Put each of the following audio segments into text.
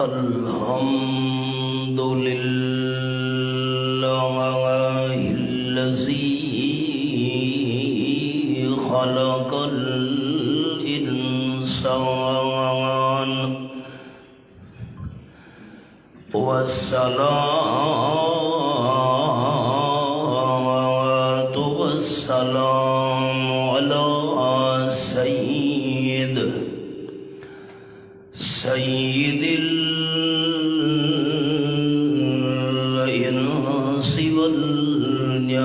الحمد لله الذي خلق الإنسان والصلاة والسلام على سيد الإنس والجان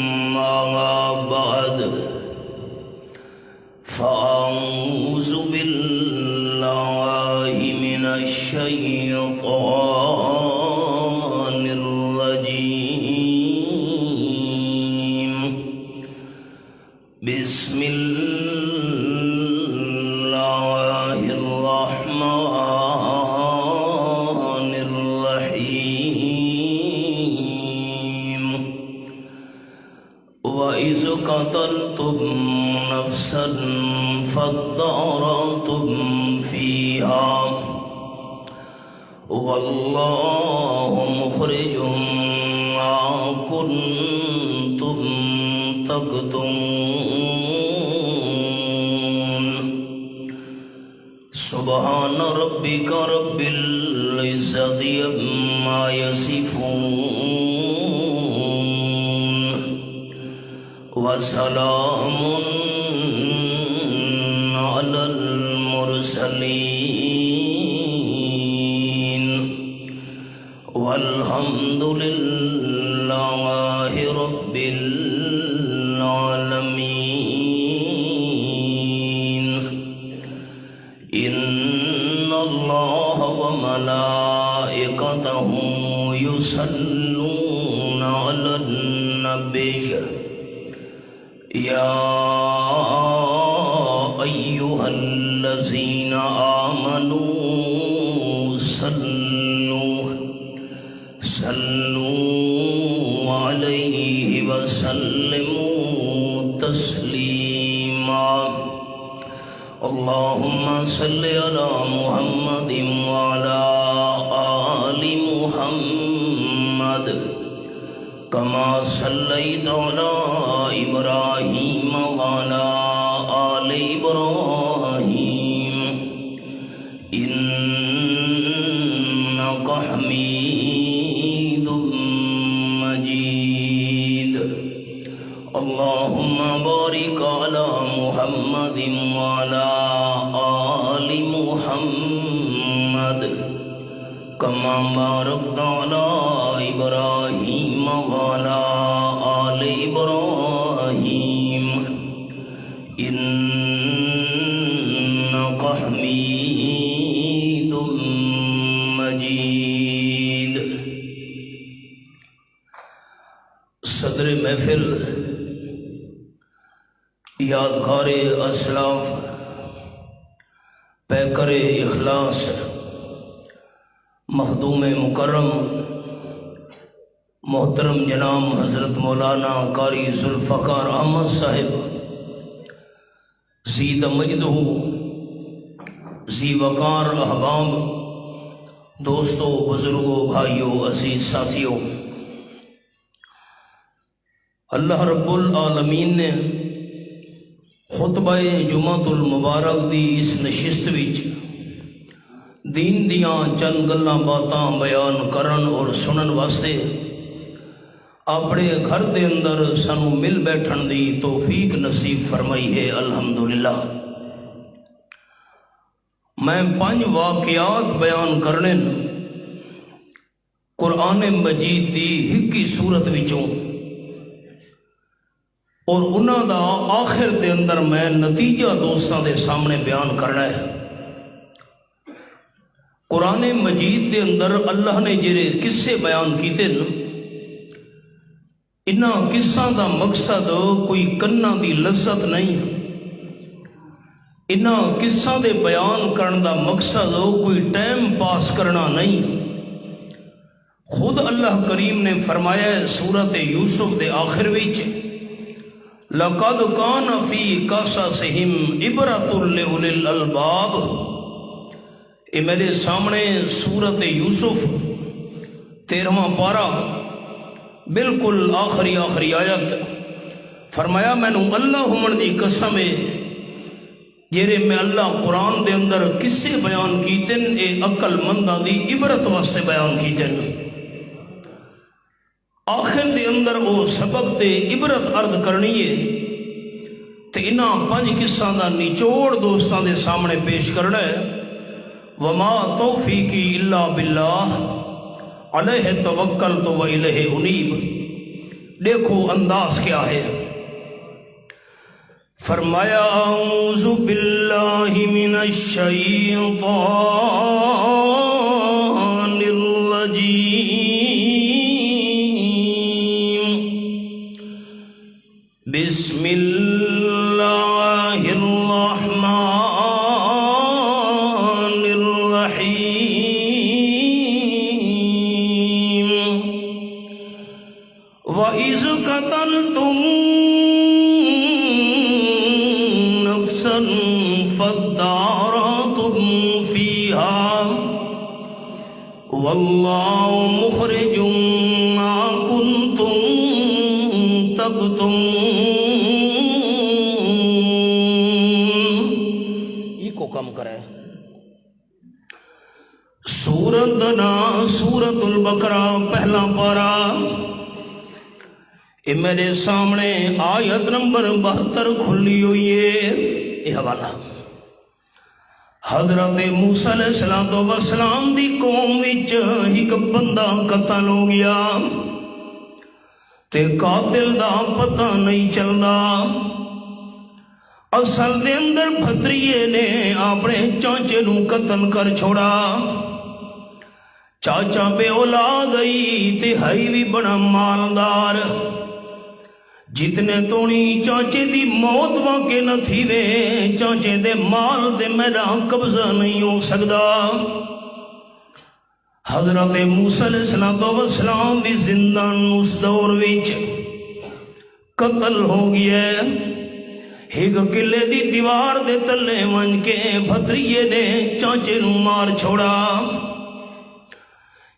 أما بعد فأعوذ بالله من الشيطان الرجيم بسم الله الرحمن الرحيم وإذ قتلتم نفسا فادارأتم فيها والله مخرج ما كنتم تكتمون سبحان ربك رب العزة عما يصفون وسلام على المرسلين والحمد لله رب العالمين إن الله وملائكته يصلون على النبي يا أيها الذين آمنوا صلوا عليه وسلموا تسليما اللهم صل على محمد وعلى آل محمد كما صليت على إبراهيم وعلى آل إبراهيم إنك حميد مجيد اللهم بارك على محمد وعلى آل محمد كما باركت على إبراهيم وعلى آل إبراهيم إنك حميد مجيد صدر محفل یادگار اسلاف پیکر اخلاص مخدوم مکرم محترم جناب حضرت مولانا قاری ذوالفقار احمد صاحب زید مجدہ ذی وقار احباب دوستو بزرگوں بھائیوں عزیز ساتھیوں اللہ رب العالمین نے خطبہ جمعۃ المبارک دی اس نشست وچ دین دیاں چند گلاں باتاں بیان کرن اور سنن واسطے اپنے گھر دے اندر سانو مل بیٹھن دی توفیق نصیب فرمائی ہے الحمدللہ میں 5 واقعات بیان کرنے قرآن مجید دی ہکی صورت وچوں اور انہاں دا آخر دے اندر میں نتیجہ دوستاں دے سامنے بیان کرنا ہے قرآن مجید دے اندر اللہ نے جڑے قصے بیان کیتے انہاں قصاں دا مقصد کوئی کناں دی لذت نہیں انہاں قصاں دے بیان کرن دا مقصد کوئی ٹائم پاس کرنا نہیں خود اللہ کریم نے فرمایا ہے سورت یوسف دے آخر وچ لقد کان فی قصصہم عبرۃ لأولی الالباب. یہ میرے سامنے سورت یوسف 13واں پارہ بالکل آخری آیت. فرمایا مینوں اللہ ہومن دی قسم ہے جیرے میں اللہ قرآن دے اندر قصے بیان کیتن اے عقل منداں دی عبرت واسطے بیان کیتن. آخر دے اندر او سبق تے عبرت عرض کرنی ہے تے انہاں 5 قصاں دا نچوڑ دوستاں دے سامنے پیش کرنا ہے. وما توفیقی الا باللہ علیہ توکلت و الیہ انیب. دیکھو انداز کیا ہے. فرمایا اعوذ باللہ من الشیطان الرجیم. بسم اللہ الرحمن الرحیم. وَإِذْ قَتَلْتُمْ نَفْسًا فَادَّارَأْتُمْ فِيهَا وَاللَّهُ مُخْرِجٌ مَا كُنْتُمْ تَكْتُمُونَ. یہ کو کم کرے. سورت البقرہ پہلا پارہ. یہ میرے سامنے آیت نمبر 72 کھلی ہوئی ہے. یہ حوالہ حضرت موسیٰ علیہ السلام دی قوم وچ ایک بندہ قتل ہو گیا تے قاتل دا پتہ نہیں چلدا. اصل دے اندر بھتریے نے اپنے چاچے نو قتل کر چھوڑا. چاچا بے اولاد آئی تے ہائی بھی بڑا مالدار. جتنے تونی چاچے دی موت واقع نہ تھی وے چاچے دے مال تے میرا قبضہ نہیں ہو سکدا. حضرت موسیٰ علیہ السلام بھی زندان اس دور وچ قتل ہو گیا. ایک قلعے دی دیوار دے تلے من کے بھتریے نے چاچے نو مار چھوڑا.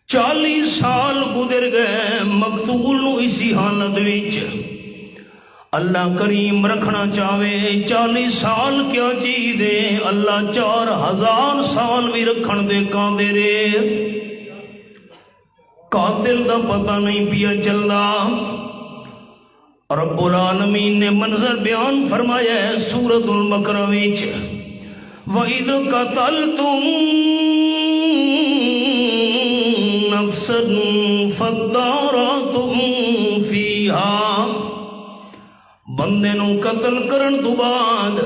40 سال گزر گئے مقتول نو اسی حالت وچ. اللہ کریم رکھنا چاہے 40 سال کیا چیز دے اللہ 4000 سال بھی رکھن دے کاندے رے. قاتل دا پتہ نہیں پیا چلدا. رب العالمین نے منظر بیان فرمایا ہے سورت البقرہ وچ. وَإِذْ قَتَلْتُمْ نَفْسًا فَادَّارَأْتُمْ فِيهَا. بندے نو قتل کرن تو بعد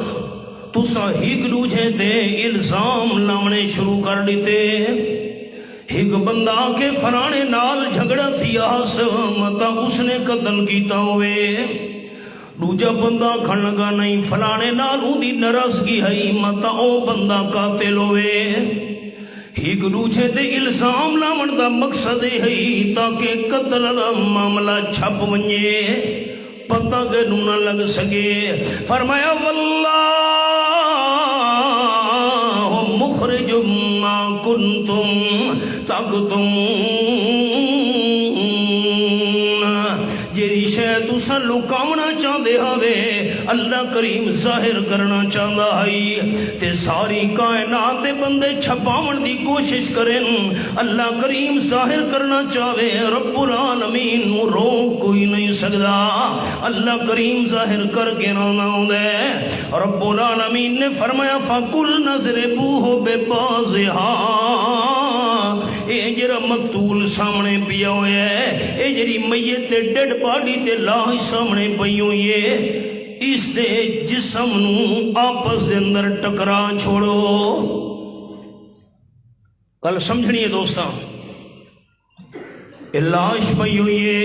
تساں ایک دوجے تے الزام لاونے شروع کر دیتے. ایک بندہ کے فلانے نال جھگڑا تھی آس متا اس نے قتل کیتا ہوئے. دوجا بندہ کھڑ لگا نہیں فلانے نال دی ناراضگی ہے متا او بندہ قاتل ہوئے. ایک دوجے تے الزام لاون دا مقصد ہے تاکہ قتل دا معاملہ چھپ ونجے پتہ کہ نہ لگ سکے. فرمایا واللہ مخرج ما کنتم تکتمون. جیری شے تساں لکاونا چاہدے ہوے اللہ کریم ظاہر کرنا چاہتا ہے تے ساری کائنات دے بندے چھپاون دی کوشش کریں اللہ کریم ظاہر کرنا چاہے رب العالمین نو روک کوئی نہیں سکدا. اللہ کریم ظاہر کر کے رونا ہوندا ہے. رب العالمین نے فرمایا فَقُلْنَا اضْرِبُوهُ بِبَعْضِهَا. اے جڑا مقتول سامنے پیا ہوا ہے اے جڑی میت تے ڈیڈ باڈی تے لاش سامنے پئی ہوئی ہے اس دے جسم نو آپس دے اندر ٹکرا چھوڑو. کل سمجھنی ہے دوستاں لاش پئی ہوئی ہے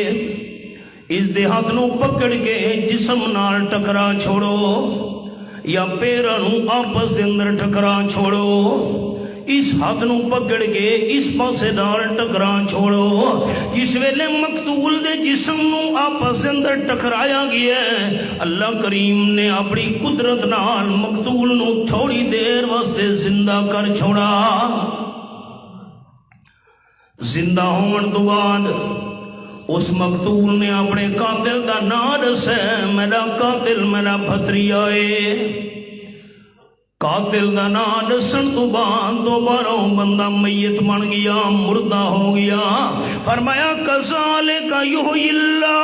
اس دے ہاتھ نو پکڑ کے جسم نال ٹکرا چھوڑو یا پیراں نو آپس دے اندر ٹکرا چھوڑو اس ہاتھ نو پکڑ کے اس پاسے نال ٹکرا چھوڑو. جس ویلے مقتول دے جسم نو آپس اندر ٹکرایا گیا ہے اللہ کریم نے اپنی قدرت نال مقتول نو تھوڑی دیر واسطے زندہ کر چھوڑا. زندہ ہون تو بعد اس مقتول نے اپنے قاتل دا نام دسیا میرا قاتل میرا بھتریا ہے. قاتل دا نام دسن تو بعد دوبارہ بندہ میت بن گیا مردہ ہو گیا. فرمایا کذالک یحیی اللہ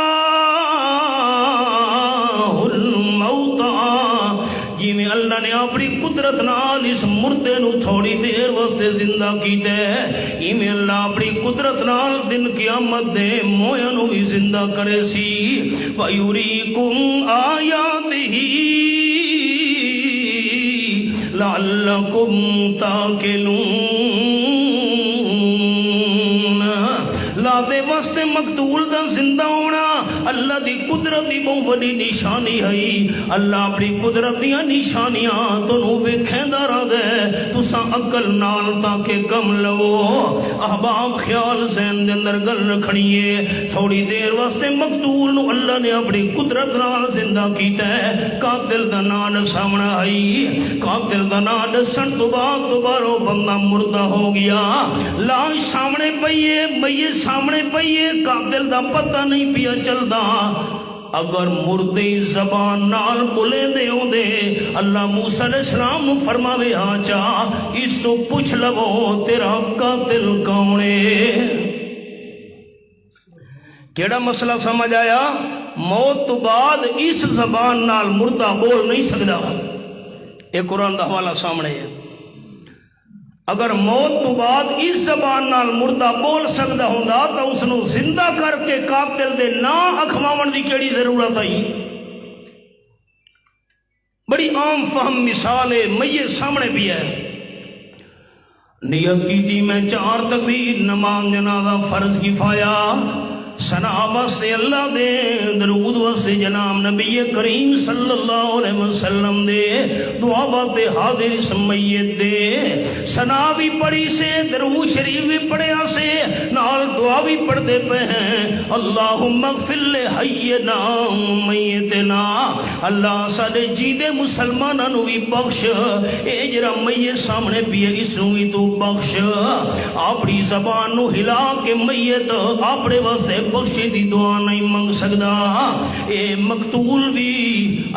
الموتى جی میں اللہ نے اپنی قدرت نال اس مردے نو تھوڑی دیر واسطے زندہ کیتا ہے ایویں اللہ اپنی قدرت نال دن قیامت دے مویاں نو بھی زندہ کرے سی. وَيُرِيكُمْ آیاتہ لعلکم تاکلون. لا دے واسطے مقتول دا زندہ ہونا اللہ دی قدرت دی بہت بڑی نشانی ہے. اللہ اپنی قدرت دیا نشانیاں تنو ویکھیندا رہندا تساں عقل نال تاکہ گم لو. احباب خیال ذہن دے اندر گل رکھنی ہے تھوڑی دیر واسطے مقتول نو اللہ نے اپنی قدرت نال زندہ کیتا ہے. قاتل دا نام سامنا ہے. قاتل دا نام دسن تو بعد دوبارہ بندہ مردہ ہو گیا. لاش سامنے پئی ہے میت سامنے پئی ہے قاتل دا پتہ نہیں پیا چلدا. اگر مردے زبان نال بولے دے ہوندے اللہ موسیٰ علیہ السلام نو فرماوے آجا اس تو پوچھ لو تیرا قاتل کون ہے. کیڑا مسئلہ سمجھ آیا؟ موت تو بعد اس زبان نال مردہ بول نہیں سکدا. ایک قرآن دا حوالہ سامنے ہے. اگر موت تو بعد اس زبان نال مردہ بول سکدا ہوندا تو اس نو زندہ کر کے قاتل دے نا اکھواون دی کیڑی ضرورت آئی. بڑی عام فہم مثال ہے میت سامنے بھی ہے. نیت کی تھی میں 4 تکبیر نماز جنازہ فرض کفایہ سنا واسطے اللہ دے درود واسطے جناب نبی کریم صلی اللہ علیہ وسلم دے دعا باتے حاضر اس میت دے سنا بھی پڑھی سے درود شریف بھی پڑھیا سے نال دعا بھی پڑھ دے پہ ہیں. اللہم اغفر لحینا میتنا اللہ ساڑے جیدے مسلمانوں بھی بخش. اے جرا میت سامنے پیے اس نو بھی تو بخش. اپنی زبان نو ہلا کے میت اپنے واسطے بخشے دی دعا نہیں منگ سکدا. اے مقتول بھی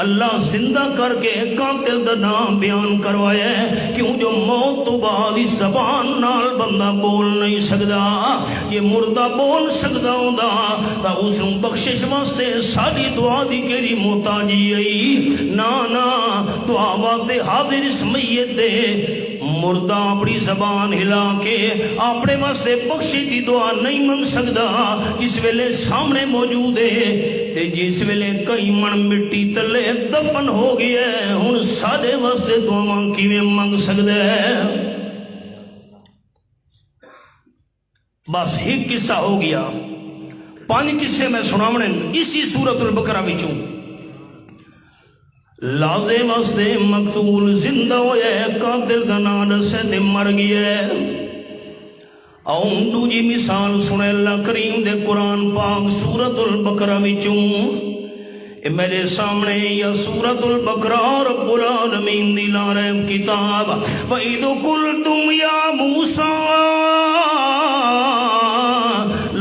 اللہ زندہ کر کے قاتل دا نام بیان کروایا ہے کیوں جو موت تو بعد اس زبان نال بندہ بول نہیں سکدا. یہ مردہ بول سکدا ہوندا تا اس نوں بخشش واسطے ساری دعا دی کیڑی محتاجی ہے. نا دعا واسطے حاضر اس میت دے مردہ اپنی زبان ہلا کے اپنے واسطے بخشی دی دعا نہیں منگ سکدا. اس ویلے سامنے موجود ہے تے جس ویلے کئی من مٹی تلے دفن ہو گیا ہے ہن سارے واسطے دعاواں کیویں منگ سکدا ہے. بس ایک قصہ ہو گیا. 5 قصے میں سناونے اسی سورۃ البقرہ وچوں. لازے واسطے مقتول زندہ ہویا ہے قاتل دا نام دسے تے مر گیا ہے. اون دوجی مثال سنے اللہ کریم دے قرآن پاک سورۃ البقرہ وچوں. اے میرے سامنے یا سورۃ البقرہ رب العالمین دی لا ریب کتاب. وَإِذْ قُلْتُمْ يَا مُوسَىٰ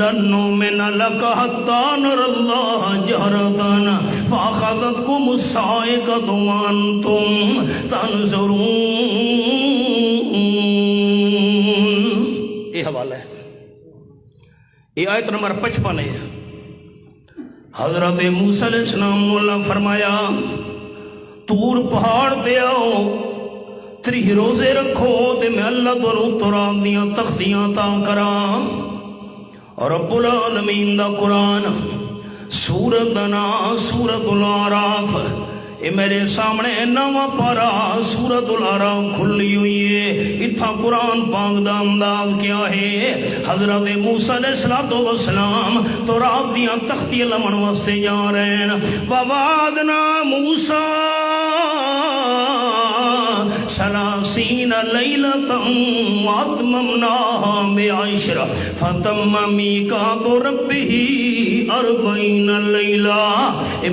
لَن نُّؤْمِنَ لَكَ حَتَّىٰ نَرَى اللَّهَ جَهْرَةً فَأَخَذَتْكُمُ الصَّاعِقَةُ وَأَنْتُمْ تَنظُرُونَ. یہ حوالہ ہے. یہ آیت نمبر 55 ہے. حضرت موسیٰ علیہ السلام اللہ فرمایا تور پہاڑ تے آؤ 30 روزے رکھو تے میں اللہ تو تورات دیاں تختیاں تا کراں. رب العالمین دا قرآن سورت دا نام سورت الاعراف. اے میرے سامنے نواں پارا سورت الاعراف کھلی ہوئی ہے. اتھا قرآن پاک دا انداز کیا ہے. حضرت موسیٰ علیہ السلام تورات دیاں تختیاں لمن واسطے جا رہے ہیں. وَوَعَدْنَا مُوسَىٰ سلاسین لیلتم واتممناها بعشر فتم میقات ربہ 40 لیلہ.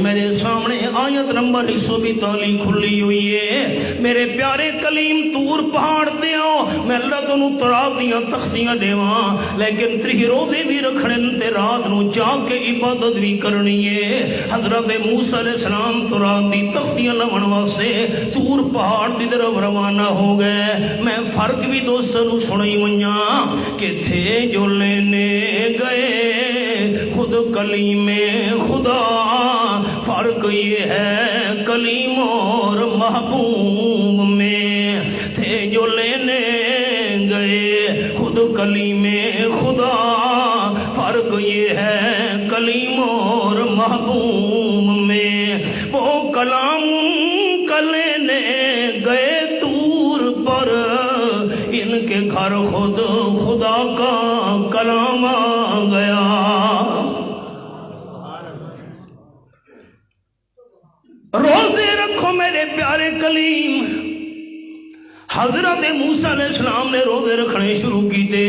میرے سامنے آیت نمبر 142 کھلی ہوئی ہے. میرے پیارے کلیم طور پہاڑ تے آؤ میں اللہ تنوں تراب دیاں تختیاں دیواں لیکن 30 روزے بھی رکھنے تے رات نو جا کے عبادت بھی کرنی ہے. حضرت موسیٰ علیہ السلام تراب دی تختیاں لون واسطے طور پہاڑ دی طرف روانہ ہو گئے. میں فرق بھی دوستوں نو سنائی ونجاں کہ تھے جو لینے گئے خود کلیم خدا. فرق یہ ہے کلیم اور محبوب میں. تھے جو لینے گئے خود کلیم خدا. فرق یہ ہے کلیم اور محبوب میں. وہ کلام کا لینے گئے طور پر ان کے گھر خود خدا کا کلام آ گیا. روزے رکھو میرے پیارے کلیم. حضرت موسیٰ علیہ السلام نے روزے رکھنے شروع کیتے.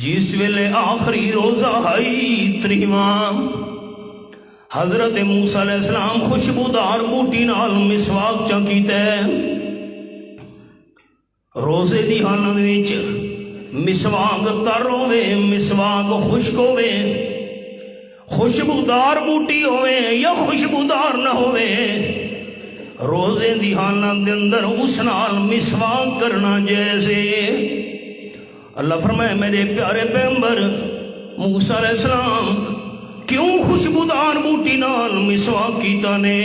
جس ویلے آخری روزہ آئی 30واں حضرت موسیٰ علیہ السلام خوشبودار بوٹی نال مسواک چا کیتے. روزے دی حالت وچ مسواک تر ہوے مسواک خشک ہوے خوشبودار بوٹی ہوئے یا خوشبودار نہ ہوئے روزے دی حالت دے اندر اس نال مسواک کرنا جیسے. اللہ فرمائے میرے پیارے پیغمبر موسیٰ علیہ السلام کیوں خوشبودار بوٹی نال مسواک کیتا نے؟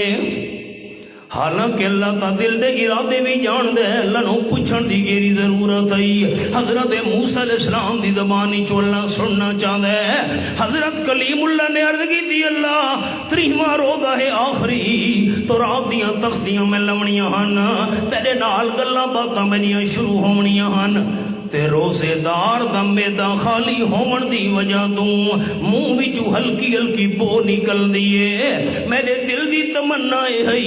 حالانکہ اللہ تا دل دے ارادے بھی جان دے. اللہ نو پوچھن دی گیری ضرورت آئی. حضرت موسیٰ علیہ السلام دی زبانی چولنا سننا چاہتا ہے. حضرت کلیم اللہ نے عرض کی تھی اللہ 30واں روزہ ہے آخری تو رات دیاں تختیاں میں لمنیاں ہن تیرے نال گلاں باتاں میریاں شروع ہونیاں ہن تے روزے دار دا میدا خالی ہون دی وجہ تو منہ وچوں ہلکی ہلکی بو نکل دیے. میرے دل دی تمنا ہے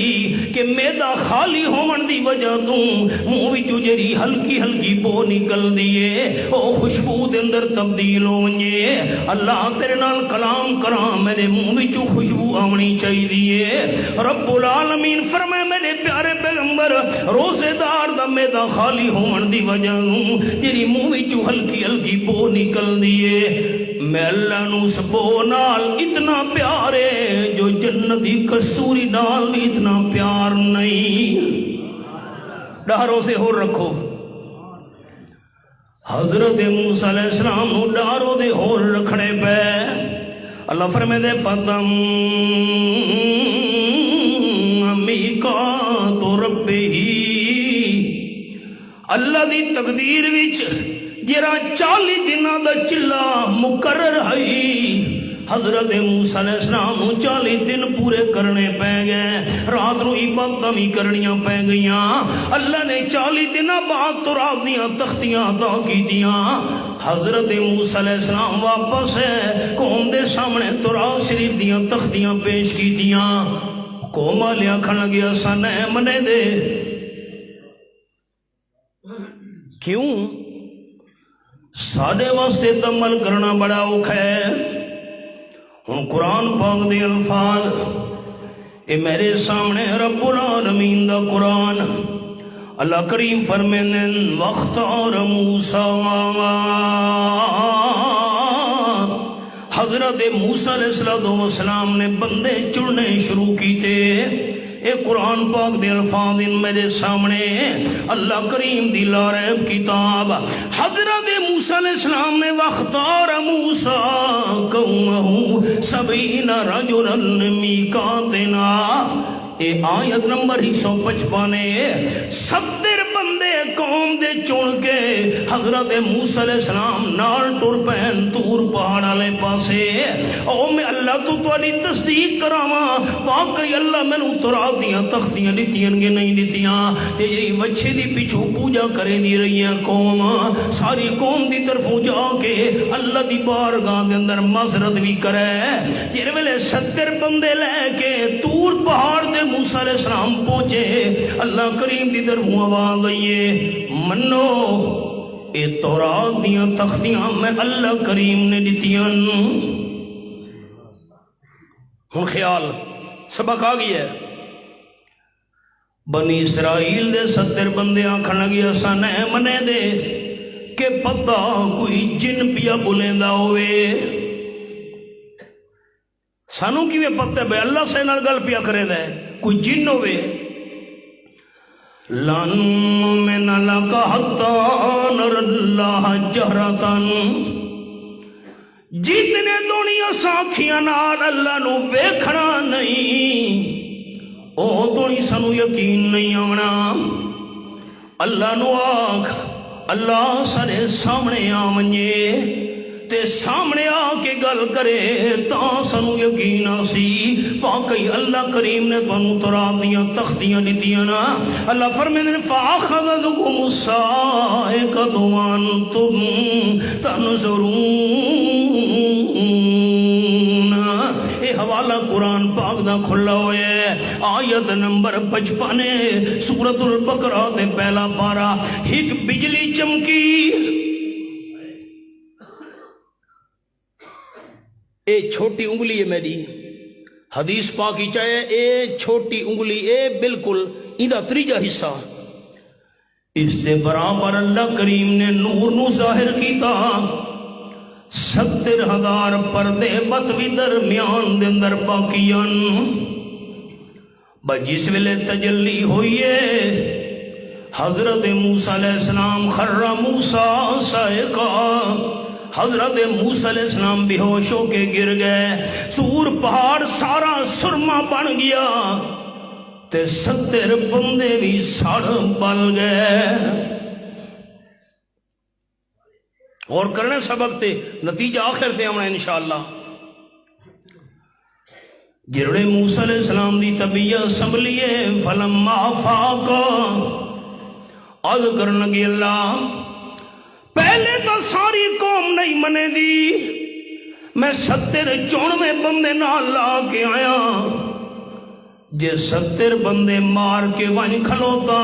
کہ میدا خالی ہون دی وجہ تو منہ وچوں جڑی ہلکی ہلکی بو نکل دیے او خوشبو دے اندر تبدیل ہو ونجے. اللہ تیرے نال کلام کراں میرے منہ وچوں خوشبو آونی چاہیے. رب العالمین فرمائے میرے پیارے پیغمبر روزے دار دا میدا خالی ہون دی وجہ تو تیری منہ وچوں ہلکی ہلکی بو نکل دیے. میں اللہ نو اس بو نال اتنا پیارے جو جنتی کسوری نال بھی اتنا پیار نہیں. ڈاروں سے ہور رکھو. حضرت موسیٰ علیہ السلام نو ڈاروں دے ہور رکھنے پہ اللہ فرمائے دے فتم میقات ربہ. اللہ دی تقدیر وچ جرا 40 دنوں دا چلا مقرر ہے. حضرت موسیٰ علیہ السلام نو 40 دن پورے کرنے پہ گئے. رات نو عبادتاں بھی کرنیاں پہ گئیاں. اللہ نے 40 دنوں بعد تو رات دیاں تختیاں عطا کیتیاں. حضرت موسیٰ علیہ السلام واپس ہے قوم دے سامنے تورات شریف دیاں تختیاں پیش کیتیاں. قوم والے آکھن لگے اساں نہ منے دے. کیوں؟ ساڈے واسطے عمل کرنا بڑا اوکھا ہے. ہن قرآن پاک دے الفاظ اے میرے سامنے رب العالمین دا قرآن. اللہ کریم فرمائیں واختار موسیٰ حضرت موسیٰ علیہ السلام نے بندے چننے شروع کیتے. اے قرآن پاک دے الفاظ میرے سامنے اللہ کریم دی لاریب کتاب. حضرت موسیٰ علیہ السلام نے واختار موسیٰ قومہ 70 رجلا میقاتنا. اے آیت نمبر 155 70 بندے قوم دے چن کے حضرت موسیٰ علیہ السلام نال ٹر پین تور پہاڑ والے پاسے او میں اللہ تو تواڈی تصدیق کراواں واقعی اللہ مینوں تورات دیاں تختیاں دتیاں کہ نہیں دتیاں تے جڑی وچھے دی پیچھے پوجا کرے دی رہی ہیں قوم ساری قوم دی طرفوں جا کے اللہ دی بارگاہ دے اندر معذرت بھی کرے جس ویلے 70 بندے لے کے تور پہاڑ دے موسیٰ علیہ السلام پہنچے اللہ کریم دی طرفوں آواز آئیے منو اے تورات دیاں تختیاں میں اللہ کریم نے دتیاں ہن خیال سبق آ گیا ہے بنی اسرائیل دے 70 بندے آکھن لگے اساں نہ منے دے کہ پتہ کوئی جن پیا بولیندا ہوئے سانو کیویں پتہ ہے اللہ سے نال گل پیا کرے دے کوئی جن ہوئے لن نؤمن لک حتی نر اللہ جہرتن جتنے دنیا ساکھیاں نال اللہ نو ویکھنا نہیں او دنیا سانو یقین نہیں آونا اللہ نو آکھ اللہ سارے سامنے آونجے تے سامنے آ کے گل کرے تا سانو یقین آسی واقعی اللہ کریم نے تانوں تورات دیاں تختیاں دتیاں نا اللہ فرمائے فاخذتکم الصاعقۃ وانتم تنظرون اے حوالہ قرآن پاک دا کھلا ہویا ہے آیت نمبر 55 سورۃ البقرہ دے پہلا پارا ایک بجلی چمکی اے چھوٹی انگلی ہے میری حدیث پاک ہی چاہے اے چھوٹی انگلی اے بالکل ایدہ تریجہ حصہ اس دے برابر اللہ کریم نے نور نو ظاہر کیتا 70,000 پردے بطوی درمیان دے اندر باقیان جس ویلے تجلی ہوئیے حضرت موسیٰ علیہ السلام خر موسیٰ صائقہ حضرت موسیٰ علیہ السلام بے ہوش ہو کے گر گئے سور پہاڑ سارا سرما بن گیا تے 70 بندے بھی سڑ بل گئے اور کرنے سبق تے نتیجہ آخر تے ہمیں انشاءاللہ جرڑے موسیٰ علیہ السلام دی طبیعت سنبھلیے فلما فاقا عد کرنگی اللہ پہلے تو ساری قوم نہیں منے دی میں 70 بندے نال لا کے آیا جے 70 بندے مار کے وائن کھلوتا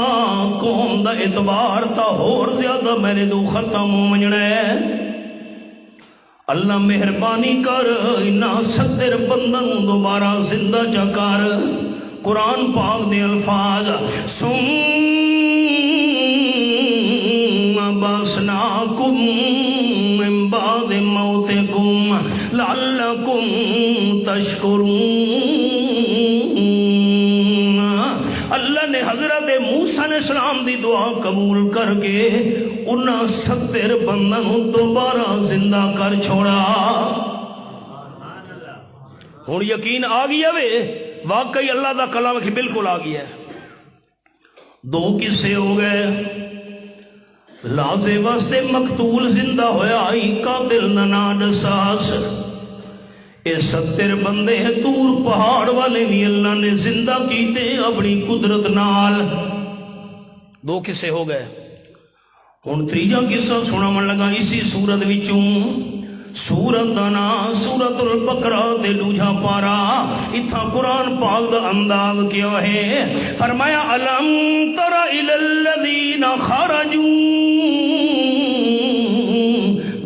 قوم دا اعتبار تا ہور زیادہ میرے دو ختم ہو منجنے اللہ مہربانی کر انہا 70 بندن دوبارہ زندہ چکار قرآن پاک دے الفاظ باسناکم من بعد موتکم لعلکم تشکرون اللہ نے حضرت موسیٰ علیہ السلام دی دعا قبول کر کے انہاں 70 بندن دوبارہ زندہ کر چھوڑا ہون یقین آ گیا وے واقعی اللہ دا کلام کی بالکل آ گیا ہے 2 قصے ہو گئے لازے واسطے مقتول زندہ ہویا آئی قاتل نناد ساس اے 70 بندے ہیں دور پہاڑ والے بھی اللہ نے زندہ کیتے اپنی قدرت نال 2 قصے ہو گئے ہن تیجا قصہ سنا من لگا اسی سورت وچوں سورت دانا سورت البقرہ دے دوجھا پارا اتھا قرآن پاک دا انداز کیا ہے فرمایا الم تر الی الذین خرجوا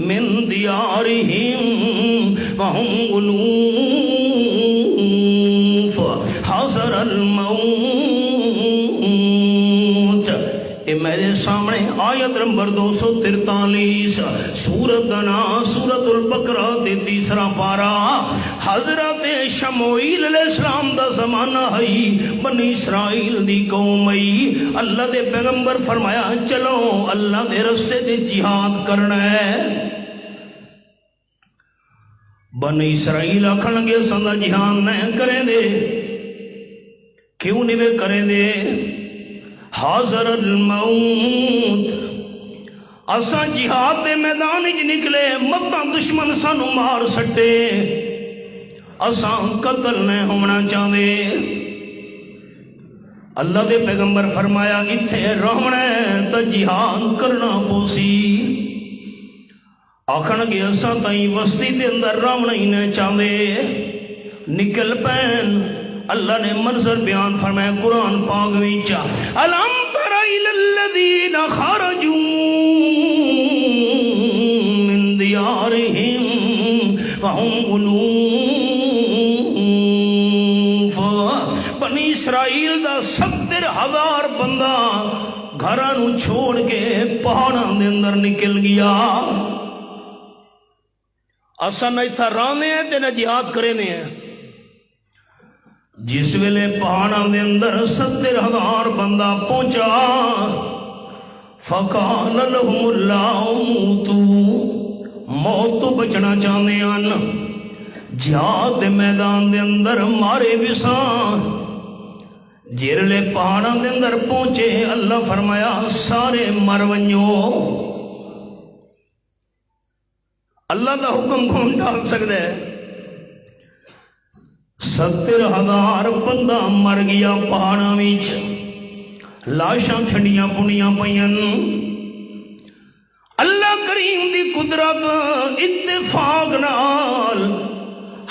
من دیارہم وہم الوف حضر الموت اے میرے سامنے آیت نمبر 243 سورت دنا سورت البقرہ دے تیسرا پارا حضرت شموئیل علیہ السلام دا زمانہ ہے بنی اسرائیل دی قوم ہے اللہ دے پیغمبر فرمایا چلو اللہ دے رستے دے جہاد کرنا ہے بنی اسرائیل آکھن لگے سندا جہاد نہیں کریں دے کیوں نہیں کریں دے حاضر الموت اساں جہاد دے میدان وچ نکلے متاں دشمن سانو مار سٹے اساں قتل نہ ہونا چاہتے اللہ دے پیغمبر فرمایا اتھے رہنا تو جہاد کرنا پوسی آکھن گے اساں تائیں وسطی دے اندر رہنا ہی نہ چاہتے نکل پین اللہ نے منظر بیان فرمایا قرآن پاک وچ الم تر الی الذین خرجوا من دیارہم وهم الوف بنی اسرائیل دا 70,000 بندہ گھرانو چھوڑ کے پہاڑاں دے اندر نکل گیا اساں نہ اتھا رانے ہیں تے نہ جہاد کرنے ہیں جس ویلے پہاڑاں دے اندر 70,000 بندہ پہنچا فقال لهم اللہ موتوا موت تو بچنا چاہتے ہیں جہاد دے میدان دے اندر مارے وساں جیرلے پہاڑاں دے اندر پہنچے اللہ فرمایا سارے مر ونجو اللہ دا حکم کون ڈال سکتا ہے 70,000 بندہ مر گیا پہاڑاں وچ لاشاں کھنڈیاں پنیاں پئیاں اللہ کریم دی قدرت اتفاق نال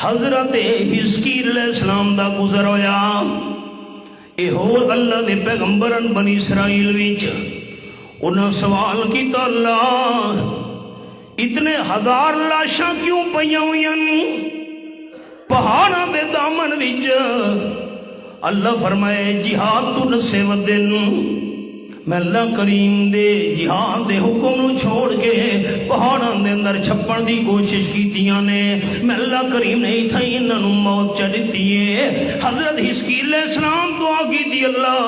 حضرت حزقیل علیہ السلام دا گزر ہویا اے ہور اللہ دے پیغمبرن بنی اسرائیل وچ انہاں سوال کیتا اللہ اتنے 1000 لاشاں کیوں پئیاں ہوئیاں پہاڑاں دے دامن وچ اللہ فرمائے جہاد تو نسے ودن میں اللہ کریم دے جہاد دے حکم نو چھوڑ کے پہاڑاں دے اندر چھپن دی کوشش کیتیاں نے میں اللہ کریم نے ہی تھائی انہاں نو موت چڑھتی ہے حضرت حزقیل علیہ السلام دعا کی دی اللہ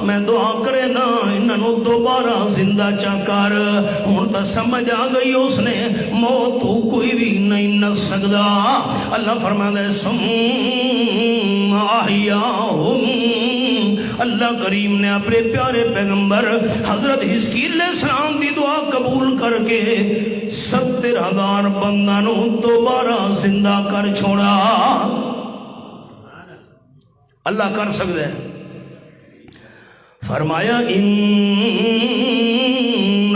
میں دعا کرے نا انہاں نو دوبارہ زندہ چا کر ہن تا سمجھ آ گئی اس نے موت تو کوئی بھی نہیں نہ سکدا اللہ فرماتا ہے سم احیاہم اللہ کریم نے اپنے پیارے پیغمبر حضرت حزقیل علیہ السلام دی دعا قبول کر کے 70,000 بندہ نو دوبارہ زندہ کر چھوڑا اللہ کر سکتا ہے فرمایا ان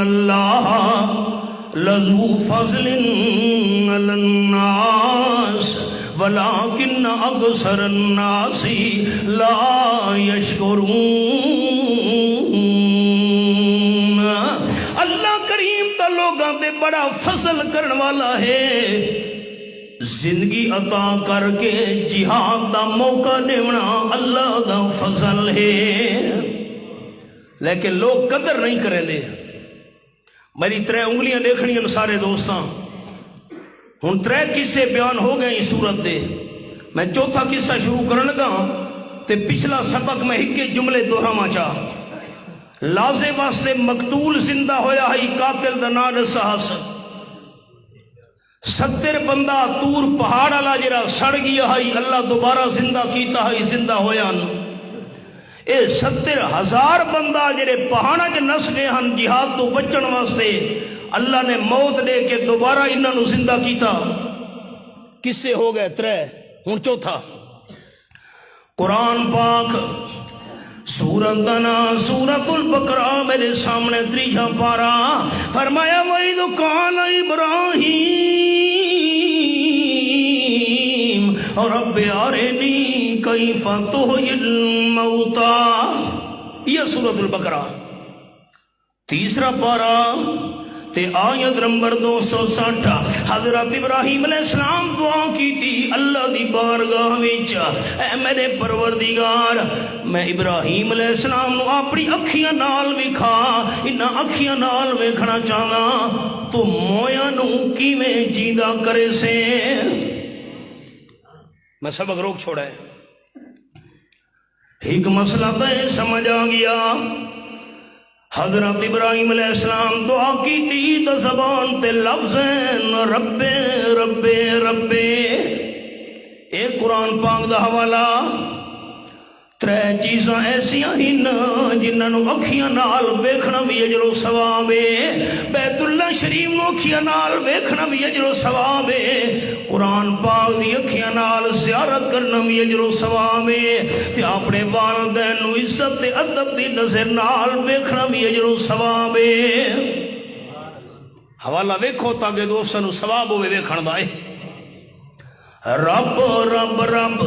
اللہ لذو فضل علی الناس ولیکن اکثر الناس لا یشکرون اللہ کریم تا لوگاں تے بڑا فضل کرن والا ہے زندگی عطا کر کے جہاد دا موقع دیونا اللہ دا فضل ہے لیکن لوگ قدر نہیں کریں دے میری 3 انگلیاں دیکھنی ہیں سارے دوستاں ہن 3 قصے بیان ہو گئے اس صورت دے میں چوتھا قصہ شروع کرن لگا تے پچھلا سبق میں ایک جملے دہراواں چاہ لازے واسطے مقتول زندہ ہویا ہے قاتل دا نام سہس 70 بندہ تور پہاڑ والا جڑا سڑ گیا ہے اللہ دوبارہ زندہ کیتا ہے زندہ ہویا اے 70,000 بندہ جڑے پہاڑاں وچ نس گئے ہن جہاد تو بچن واسطے اللہ نے موت دے کے دوبارہ انہاں نو زندہ کیتا کسے ہو گئے 3 ہن چوتھا قرآن پاک سورت دنا سورت البقرہ میرے سامنے 3 پارا فرمایا وَإِذْ قَالَ إِبْرَاهِيمُ رَبِّ أَرِنِي كَيْفَ تُحْيِي الْمَوْتَى یہ سورت البقرہ 3 پارا تے آیت نمبر 260 حضرت ابراہیم علیہ السلام دعا کی تھی اللہ دی بارگاہ وچ اے میرے پروردگار میں ابراہیم علیہ السلام نو اپنی اکھیاں نال وکھا انہاں اکھیاں نال ویکھنا چاہنا تو مویاں نو کیویں جیندا کرے سے میں سبق روک چھوڑا ہے ایک مسئلہ تے سمجھ آ گیا حضرت ابراہیم علیہ السلام دعا کی تھی تو زبان تے لفظیں رب رب رب ایک قرآن پاک دا حوالہ ترے چیزاں ایسیاں ہی جنہوں اکھیاں نال ویکھنا بھی اجر و ثواب ہے، بیت اللہ شریف نو اکھیاں نال ویکھنا بھی اجر و ثواب ہے، قرآن پاک دی اکھیاں نال زیارت کرنا بھی اجر و ثواب ہے، تے اپنے والدین نو عزت تے ادب دی نظر نال ویکھنا بھی اجر و ثواب ہے۔ حوالہ ویکھو تاکہ دوستاں نو ثواب ہوے ویکھن دا ہے۔ رب رب رب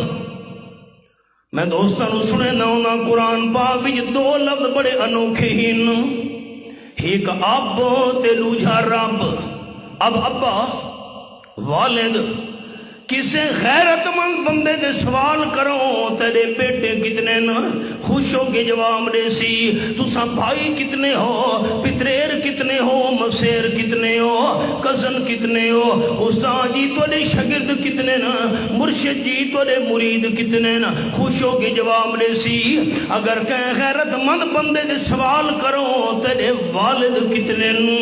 میں دوستاں نو سنے نہ قرآن پاک وچ دو لفظ بڑے انوکھے ہن، ایک اب تے دوجا رب۔ اب ابا والد، کسے غیرت مند بندے دے سوال کرو تیرے بیٹے کتنے نا، خوش ہو کے جواب دے سی تساں بھائی کتنے ہو، پتریر کتنے ہو، مسیر کتنے ہو، کزن کتنے ہو، استاد جی تھوڑے شاگرد کتنے نا، مرشد جی تھوڑے مرید کتنے نا، خوش ہو کے جواب دے سی۔ اگر کہیں غیرت مند بندے دے سوال کرو تیرے والد کتنے نا،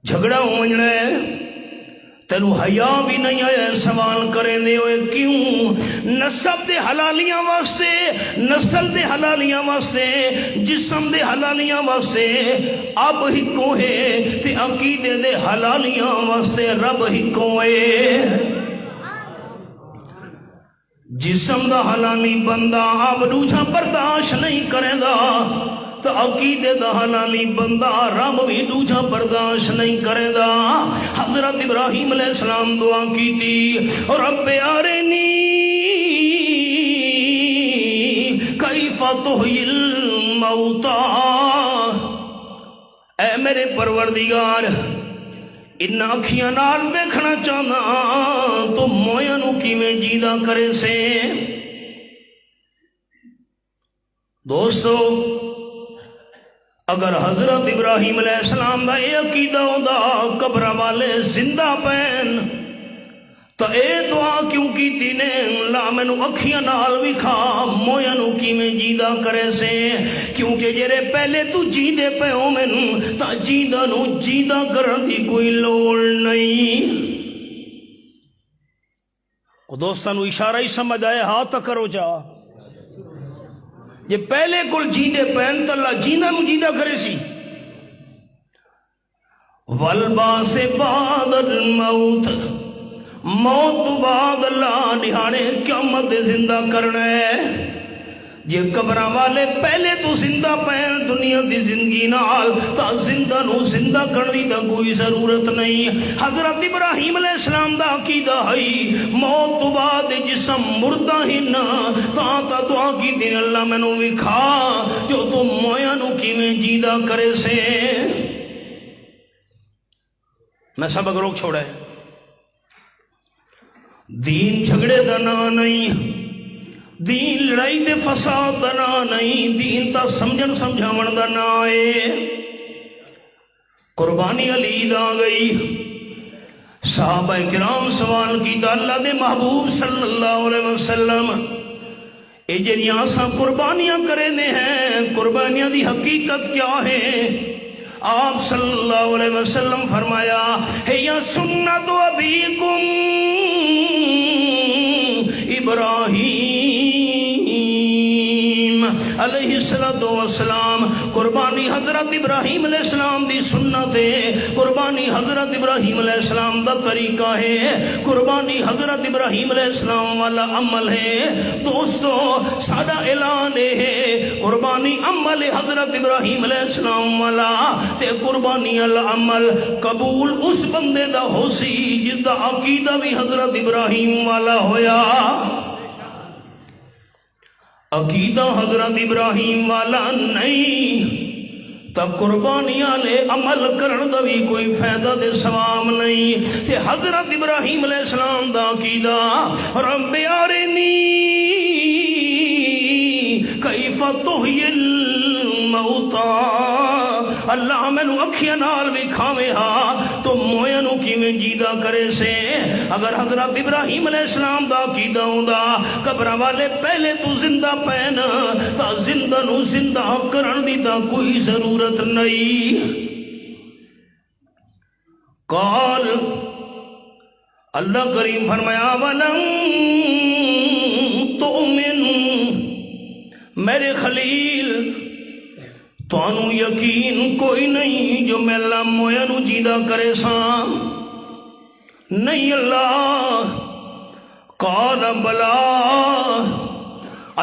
جھگڑا ہو جڑا ہے، تینو حیا بھی نہیں آیا سوال کریں دے ہوئے کیوں؟ نسب دے حلالیاں واسطے، نسل دے حلالیاں واسطے، جسم دے حلالیاں واسطے اب ہی کو ہے، تے عقیدے دے حلالیاں واسطے رب ہی کو ہے۔ جسم دا حلالی بندہ اب دوجا برداشت نہیں کرے دا، تو عقیدے دا حلالی بندہ رب بھی دوجا برداشت نہیں کرے دا۔ حضرت ابراہیم علیہ السلام دعا کی تھی، رب ارنی کیف تحیی الموتى، اے میرے پروردگار ان اکھیاں نال ویکھنا چاہنا تو مویاں نو کیویں جیندہ کرے سے۔ دوستو اگر حضرت ابراہیم علیہ السلام دا اے عقیدہ ہوندا قبر والے زندہ پین تو اے دعا کیوں کیتی نے، لا مینو اکھیاں نال وکھا مویاں نو کیویں جیندہ کرے سے، کیونکہ جڑے پہلے تو جیندے پے ہو مینوں تا جیندہ نو جیندہ کرن دی کوئی لوڑ نہیں۔ دوستاں نو اشارہ ہی سمجھ آئے، ہاتھ کرو جا، یہ پہلے کل جیندے پین تو اللہ جیندہ نو جیندہ کرے سی۔ والباس بعد الموت، موت تو بعد اللہ نہانے قیامت زندہ کرنا ہے۔ یہ قبراں والے پہلے تو زندہ پین دنیا دی زندگی نال تا زندہ نو زندہ کرنی دا کوئی ضرورت نہیں۔ حضرت ابراہیم علیہ السلام دا عقیدہ ہے موت تو بعد جسم مردہ ہی نا، تا دعا کی دن اللہ میں نو وکھا جو تو مویا نو کیویں جیندہ کرے سے۔ میں سبق روک چھوڑا ہے، دین جھگڑے دا نا نہیں، دین لڑائی دے فساد دا نا نہیں، دین تا سمجھن سمجھاون دا نا ہے۔ قربانی علی دا گئی، صحابہ کرام سوال کیتا اللہ دے محبوب صلی اللہ علیہ وسلم اے جنیاں سا قربانیاں کرے دے ہیں، قربانیاں دی حقیقت کیا ہے؟ آپ صلی اللہ علیہ وسلم فرمایا ہے یا سنت ابیکم ابراہیم علیہ السلام، قربانی حضرت ابراہیم علیہ السلام دی سنت ہے، قربانی حضرت ابراہیم علیہ السلام دا طریقہ ہے، قربانی حضرت ابراہیم علیہ السلام والا عمل ہے۔ دوستو سادہ اعلان ہے قربانی عمل حضرت ابراہیم علیہ السلام والا تے قربانی العمل قبول اس بندے دا ہو سی جس دا عقیدہ بھی حضرت ابراہیم والا ہویا۔ عقیدہ حضرت ابراہیم والا نہیں تا قربانیاں لے عمل کرن دا بھی کوئی فائدہ دے ثواب نہیں۔ تے حضرت ابراہیم علیہ السلام دا عقیدہ رب ارنی کیف تحیی الموتى، اللہ میں نو اکھیاں نال وکھاویں ہا تو مویاں نو کیویں جیندہ کرے سے۔ اگر حضرت ابراہیم علیہ السلام دا عقیدہ ہوندا قبراں والے پہلے تو زندہ پین تا زندہ نو زندہ کرن دی تا کوئی ضرورت نہیں۔ قال اللہ کریم فرمایا ولن تؤمن میرے خلیل تانوں یقین کوئی نہیں جو میں اللہ مویا نو جیدہ کرے ساں؟ نہیں اللہ۔ قال بلا،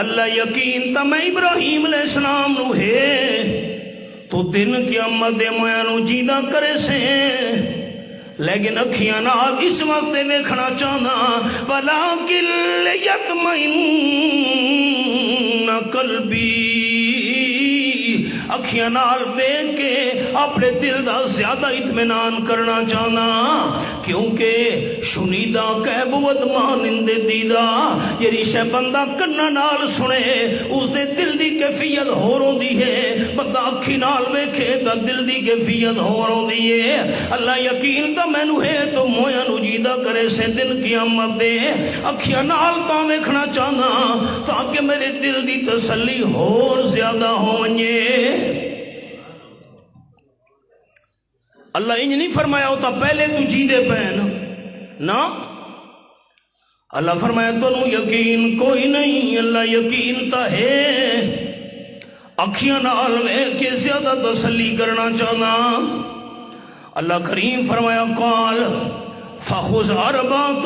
اللہ یقین تا میں ابراہیم علیہ السلام نو ہے تو دن قیامت دے مویا نو جیدہ کرے سے، لیکن اکھیاں نال اس وقت دیکھنا چاہنا ولیکن لیطمئن قلبی، اکھیاں نال دیکھ کے اپنے دل دا زیادہ اطمینان کرنا چاہنا، کیونکہ شنیدہ کہ بود مانند دیدہ، یہ شے بندہ کنہ نال سنے اس دے دل دی کیفیت ہو رو دی ہے، بندہ اکھی نال ویکھے تا دل دی کیفیت ہو رو دی ہے۔ اللہ یقین تا مینو ہے تو مویا نو جیدہ کرے سے دن قیامت دے، اکھیاں نال تا ویکھنا چاہنا تاکہ میرے دل دی تسلی اور زیادہ ہو ونجے۔ اللہ انج نہیں فرمایا ہوتا پہلے تو جیدے پہن نا، اللہ فرمایا تو نو یقین کوئی نہیں، اللہ یقین تا ہے، اکھیاں نال ویکھ کے زیادہ تسلی کرنا چاہنا۔ اللہ کریم فرمایا قال فخذ اربعۃ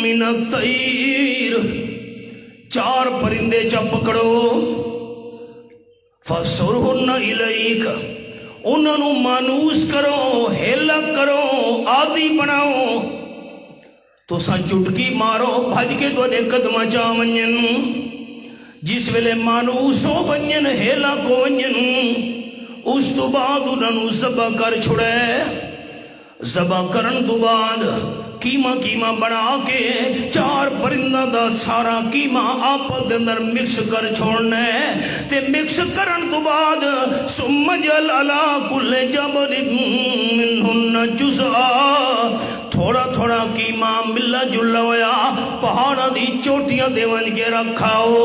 من الطیر، 4 پرندے چا پکڑو، فصرہن الیک، انہوں نے مانوس کرو، ہیلا کرو، عادی بناؤ، تو سا چٹکی مارو بھج کے تو نے قدمہ چا ونجن، جس ویلے مانوس ہو ونجن ہیلا کو ونجن، اس تو بعد انہوں ذبح کر چھڑے، ذبح کرن تو بعد کیما بنا کے 4 پرندہ دا سارا کیما آپس دے اندر مکس کر چھوڑنا ہے، تے مکس کرن تو بعد ثم جل علی کل جبل منہن جزءا، تھوڑا تھوڑا کیما ملا جلا ہویا پہاڑا دی چوٹیاں دے ون کے رکھاؤ۔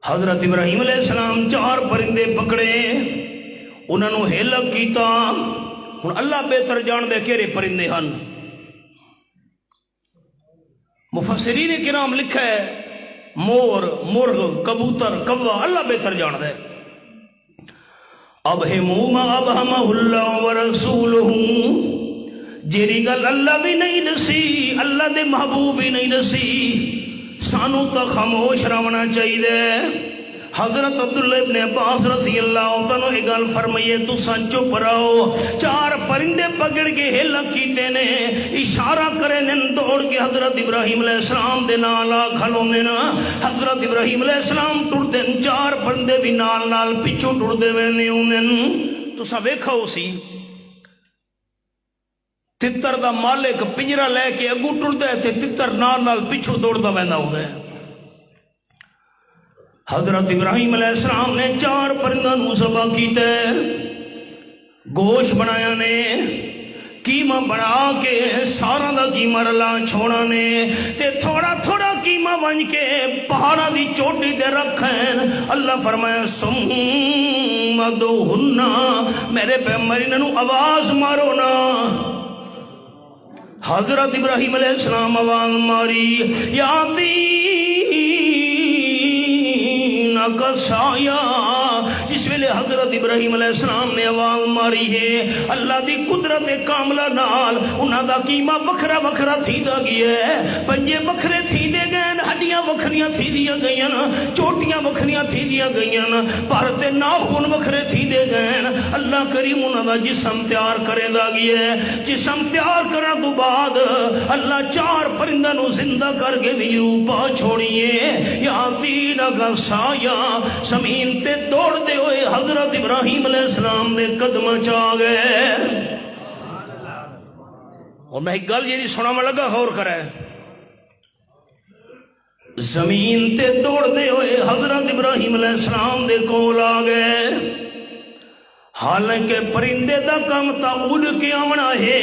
حضرت ابراہیم علیہ السلام 4 پرندے پکڑے، انہوں نے ہیلک کیتا، ہن اللہ بہتر جان دے کیرے پرندے ہن۔ مفسرین کرام لکھا ہے مور، مرغ، کبوتر، کوا، اللہ بہتر جان دے۔ ابہموا ما ابہمہ اللہ ورسولہ، جیری گل اللہ بھی نہیں دسی، اللہ دے محبوب بھی نہیں دسی، سانو تا خاموش رہنا چاہیے۔ حضرت عبداللہ ابن عباس رضی اللہ عنہ ایک گل فرمائیے تو سن چپ رہو، 4 پرندے پکڑ کے ہلک کیتے نے، اشارہ کرے دن دوڑ کے حضرت ابراہیم علیہ السلام دے نال کھلو نے نا، حضرت ابراہیم علیہ السلام ٹر دن 4 پرندے بھی نال نال پچھو ٹر دے وینے انہیں۔ تو سا ویکھا ہو سی تتر دا مالک پنجرہ لے کے اگو ٹر دے تے تتر نال نال پچھو دوڑ دا وینا ہو دے۔ حضرت ابراہیم علیہ السلام نے 4 پرندہ نو ذبح کیتے، گوشت بنایا نے، کیما بنا کے سارا دا کیما رلا چھوڑا نے، تے تھوڑا تھوڑا کیما بن کے پہاڑا دی چوٹی تے رکھیں۔ اللہ فرمایا ثم ادعوہن، میرے پیغمبر انہوں آواز مارو نا۔ حضرت ابراہیم علیہ السلام آواز ماری، یاتی کا سایہ، جس ویلے حضرت ابراہیم علیہ السلام نے آواز ماری ہے، اللہ دی قدرت کاملہ نال انہاں دا کیما وکھرا وکھرا تھی دا گیا ہے، پنجے وکھرے تھی دے گئے، ہڈیاں وکھریاں تھی دیا گئیاں، چوٹیاں وکھریاں تھی دیا گئیاں، پارتے ناخن وکھرے تھی دے گئے۔ اللہ کریم انہاں دا جسم تیار کرے دا گیا ہے، جسم تیار کرنے تو بعد اللہ 4 پرندہ نو زندہ کر کے بھی روپا چھوڑیے، یاتی کا سایہ، زمین تے دوڑ دے ہوئے حضرت ابراہیم علیہ السلام دے قدمہ چاہ گئے۔ اور میں ایک گل یہ سنا میں لگا غور کرے، زمین تے دوڑ دے ہوئے حضرت ابراہیم علیہ السلام دے کول آ گئے، حالانکہ پرندے دا کم تا اڑ کے آونا ہے،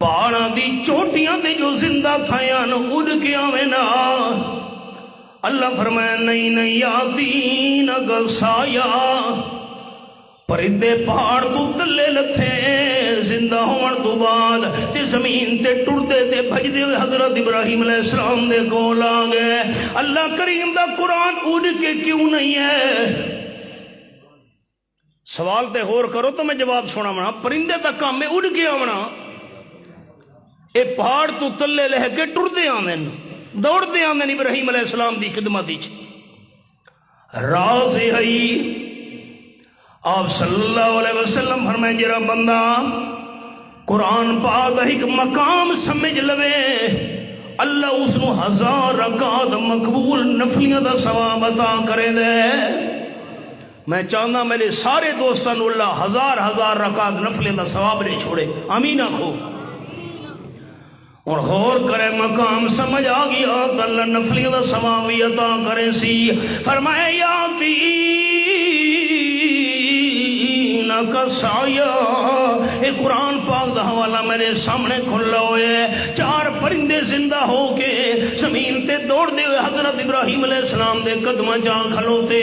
پہاڑاں دی چوٹیاں تے جو زندہ تھایاں اڑ کے آونا۔ اللہ فرمایا نہیں نہیں، یاتین کا سایہ، پرندے پہاڑ تو تلے لتھے، زندہ ہون تو بعد تے زمین تے ٹردے تے بھجدے ہوئے حضرت ابراہیم علیہ السلام دے کول آ گئے. اللہ کریم دا قرآن اڑ کے کیوں نہیں ہے؟ سوال تے غور کرو تو میں جواب سنا منا. پرندے دا کام میں اڑ کے آونا، اے پہاڑ تو تلے لہ کے ٹردے آمن دوڑتے آمن ابراہیم علیہ السلام دی خدمت وچ. راز ہے آپ صلی اللہ علیہ وسلم فرمائیں جرا بندہ قرآن پاک ایک مقام سمجھ لوے اللہ اس نو 1000 رکعت مقبول نفلیاں دا ثواب عطا کرے دے. میں چاہنا میرے سارے دوستان اللہ 1000 رکعت نفلیاں دا ثواب نہیں چھوڑے. آمین آخو اور غور کرے مقام سمجھ آ گیا تو اللہ نفلیاں دا ثواب بھی عطا کرے سی. فرمایا یاتی کا سایہ. اے قرآن پاک دا حوالہ میرے سامنے کھلا ہوئے. 4 پرندے زندہ ہو کے زمین تے دوڑ دے ہوئے حضرت ابراہیم علیہ السلام دے قدمہ جا کھلوتے.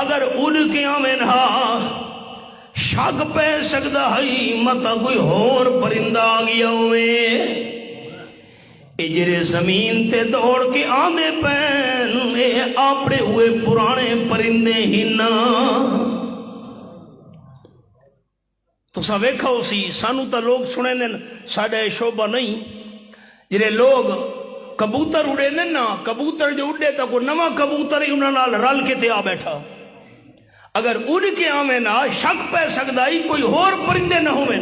اگر اڑ کے آمین ہاں شک پہ سکدا ہے متا کوئی اور پرندہ آ گیا ہوئے. اجرے زمین تے دوڑ کے آندے پین اے آپڑے ہوئے پرانے پرندے ہی نا. تو سا ویکھا اسی سانو تا لوگ سنے دن ساڑھے شعبہ نہیں. جرے لوگ کبوتر اڑے دن نا کبوتر جو اڑے تا کوئی نواں کبوتر ہی انہاں نال رل کے تے آ بیٹھا. اگر اڑ کے آمیں نا شک پہ سکدا ہی کوئی اور پرندے نہ ہوئے.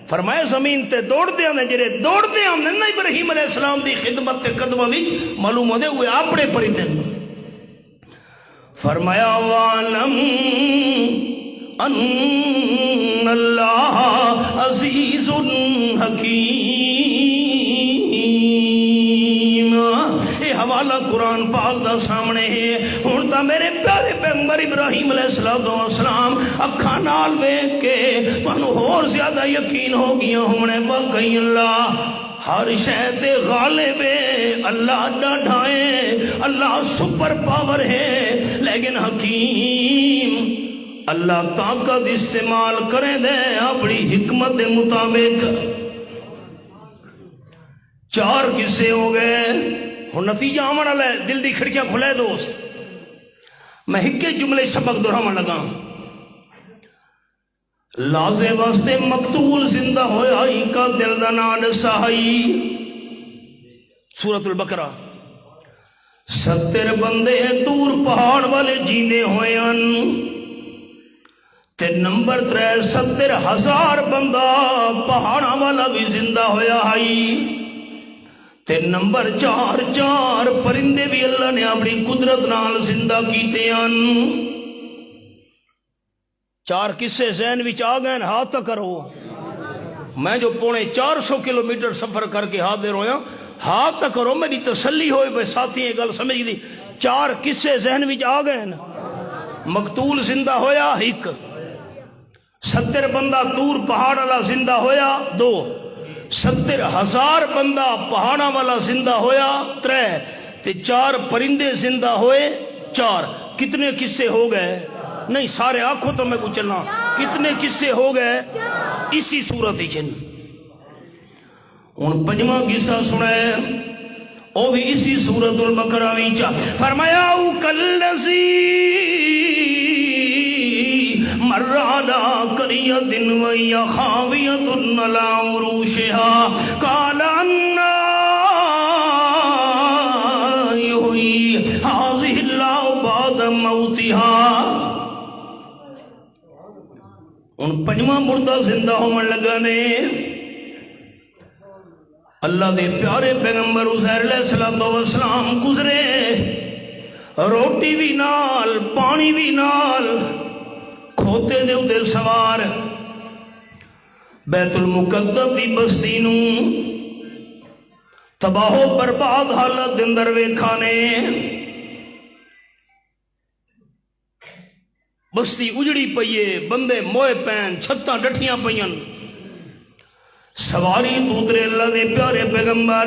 فرمایا زمین تے دوڑ دے آمیں جرے دوڑ دے آمیں نا ابراہیم علیہ السلام دی خدمت تے قدمہ وچ معلوم ہو دے ہوئے آپڑے پرندے. فرمایا وَعَلَمْ ان اللہ عزیز حکیم. یہ حوالہ قرآن پاک دا سامنے ہے. ہن تا میرے پیارے پیغمبر ابراہیم علیہ السلام اکھاں نال ویکھ کے تانوں ہور زیادہ یقین ہو گیا ہونے باقی اللہ ہر شے تے غالب ہے. اللہ ڈاڈھا ہے، اللہ سپر پاور ہے، لیکن حکیم اللہ طاقت استعمال کرے دے اپنی حکمت دے مطابق. 4 قصے ہو گئے. ہن نتیجہ آمن والا ہے. دل دی کھڑکیاں کھلے دوست. میں ہکے جملے سبق دہراون لگا. لازے واسطے مقتول زندہ ہویا ہی کا دل دا نام سہائی. سورۃ البقرہ. 70 بندے دور پہاڑ والے جیندے ہوئے ان تے نمبر 3 70,000 بندہ پہاڑا والا بھی زندہ ہویا ہائی. تے نمبر 4 پرندے بھی اللہ نے اپنی قدرت نال زندہ کیتے ان. 4 قصے ذہن وچ آ گئے. ہاتھ تک کرو. میں جو 450 کلومیٹر سفر کر کے حاضر ہویا ہاتھ تک کرو. میری تسلی ہوئے بھائی ساتھی یہ گل سمجھ دی. 4 قصے ذہن وچ آ گئے. مقتول زندہ ہویا 1. 70 بندہ دور پہاڑ والا زندہ ہویا 2. 70,000 بندہ پہاڑا والا زندہ ہویا 3. تے 4 پرندے زندہ ہوئے 4. کتنے قصے ہو گئے؟ نہیں سارے آنکھوں تو میں کو چلنا. کتنے قصے ہو گئے اسی صورت ہی چن. ان 5واں قصہ سنائے او بھی اسی سورۃ البقرہ وچ. فرمایا او کلذی مر علی قریۃ وہی خاویۃ علی عروشها قال انا یحیی هذه اللہ بعد موتها. ان 5واں مردہ زندہ ہونے لگا نے. اللہ دے پیارے پیغمبر عزیر علیہ السلام گزرے. روٹی بھی نال پانی بھی نال کھوتے دے اتے سوار بیت المقدس دی بستی نو تباہ و برباد حالت اندر ویکھانے. بستی اجڑی پئیے بندے موئے پین چھتاں ڈٹھیاں پئیاں. سواری دوترے اللہ دے پیارے پیغمبر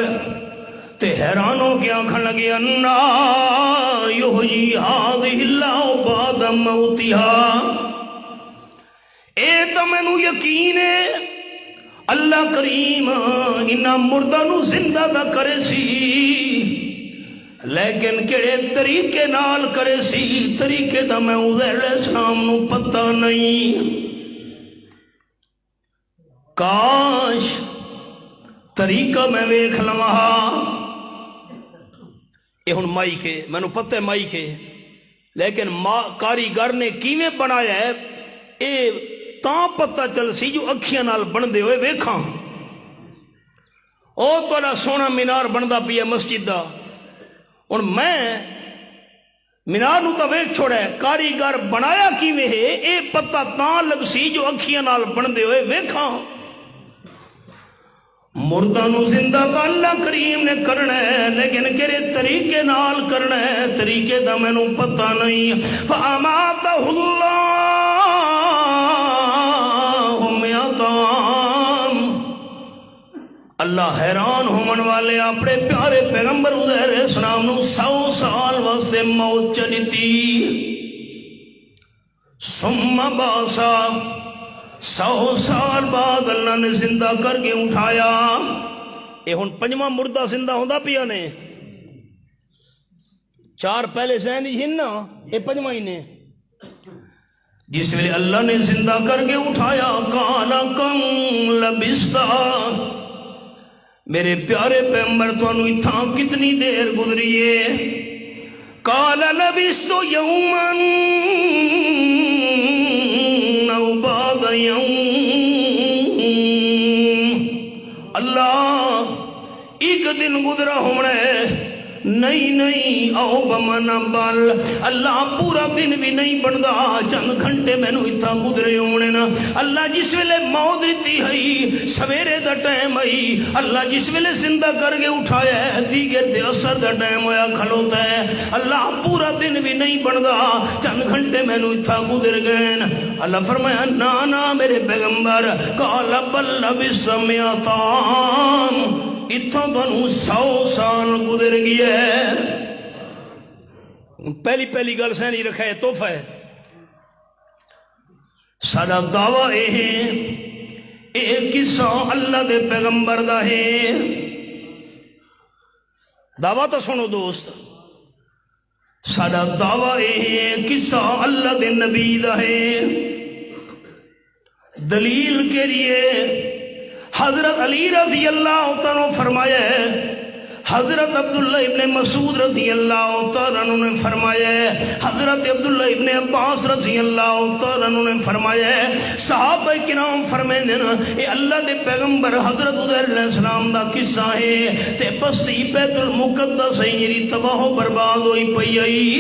تے حیران ہو کے آنکھن لگے انا یحیی ہذہ اللہ بعد موتها. اے تو مینوں یقین ہے اللہ کریم انہاں مردہ نو زندہ دا کرے سی، لیکن کیڑے طریقے نال کرے سی طریقے دا میں عزیر علیہ السلام نو پتہ نہیں۔ کاش طریقہ میں ویکھ لواں۔ یہ ہن مائی کے میں نو پتہ ہے مائی کے، لیکن کاریگر نے کیویں بنایا ہے اے تاں پتہ چل سی جو اکھیاں نال بندے ہوئے ویکھاں۔ او تہاڈا سونا مینار بندا پیا مسجد دا، ہن میں مینار نو تاں ویکھ چھوڑا ہے، کاریگر بنایا کیویں ہے اے پتہ تاں لگ سی جو اکھیاں نال بندے ہوئے ویکھاں۔ مردہ نو زندہ تو اللہ کریم نے کرنا ہے، لیکن کہڑے طریقے نال کرنا ہے طریقے دا میں نو پتہ نہیں۔ فَأَمَاتَهُ اللَّهُ مِئَةَ عَامٍ۔ اللہ حیران ہومن والے اپنے پیارے پیغمبر عزیر علیہ السلام نو 100 سال واسطے موت چلیتی۔ ثم باسا 100 سال بعد اللہ نے زندہ کر کے اٹھایا۔ اے ہن پنجواں مردہ زندہ ہوندا پیا نے، 4 پہلے سین ہن نا، اے پنجواں ہی نے۔ جس ویلے اللہ نے زندہ کر کے اٹھایا، قال کم لبستا، میرے پیارے پیغمبر تانوں اتھاں کتنی دیر گزریے؟ قال لبست یوما او بعد یوم، اللہ ایک دن گزرا ہونا ہے، نہیں او بمنا بل، اللہ پورا دن بھی نہیں بندا، چند گھنٹے میں نو اتھا گزرے ہونے نا۔ اللہ جس ویلے موت دیتی ہے سویرے دا ٹائم ہے، اللہ جس ویلے زندہ کر کے اٹھایا ہے دیگر دے اثر دا ٹائم ہویا کھلوتا ہے، اللہ پورا دن بھی نہیں بندا، چند گھنٹے میں نو اتھا گزر گئے۔ اللہ فرمایا نا میرے پیغمبر، قال بل لبثت 100 عام، اتھا تانوں 100 سال گزر گیا ہے۔ پہلی گل سے نہیں رکھا ہے، تحفہ ہے سارا دعویٰ اے ہے، اے قصہ اللہ دے پیغمبر دا ہے۔ دعویٰ تو سنو دوست، سارا دعویٰ اے ہے قصہ اللہ دے نبی دا ہے۔ دلیل کے لیے حضرت علی رضی اللہ تعالیٰ فرمایا ہے، حضرت عبداللہ ابن مسعود رضی اللہ تعالیٰ نے فرمایا ہے، حضرت عبداللہ ابن عباس رضی اللہ تعالیٰ نے فرمایا ہے، صحابہ کرام فرمائے دینا اے اللہ دے پیغمبر حضرت عزیر علیہ السلام دا قصہ ہے، تے بستی بیت المقدس ہے جی تباہ و برباد ہوئی پئی آئی۔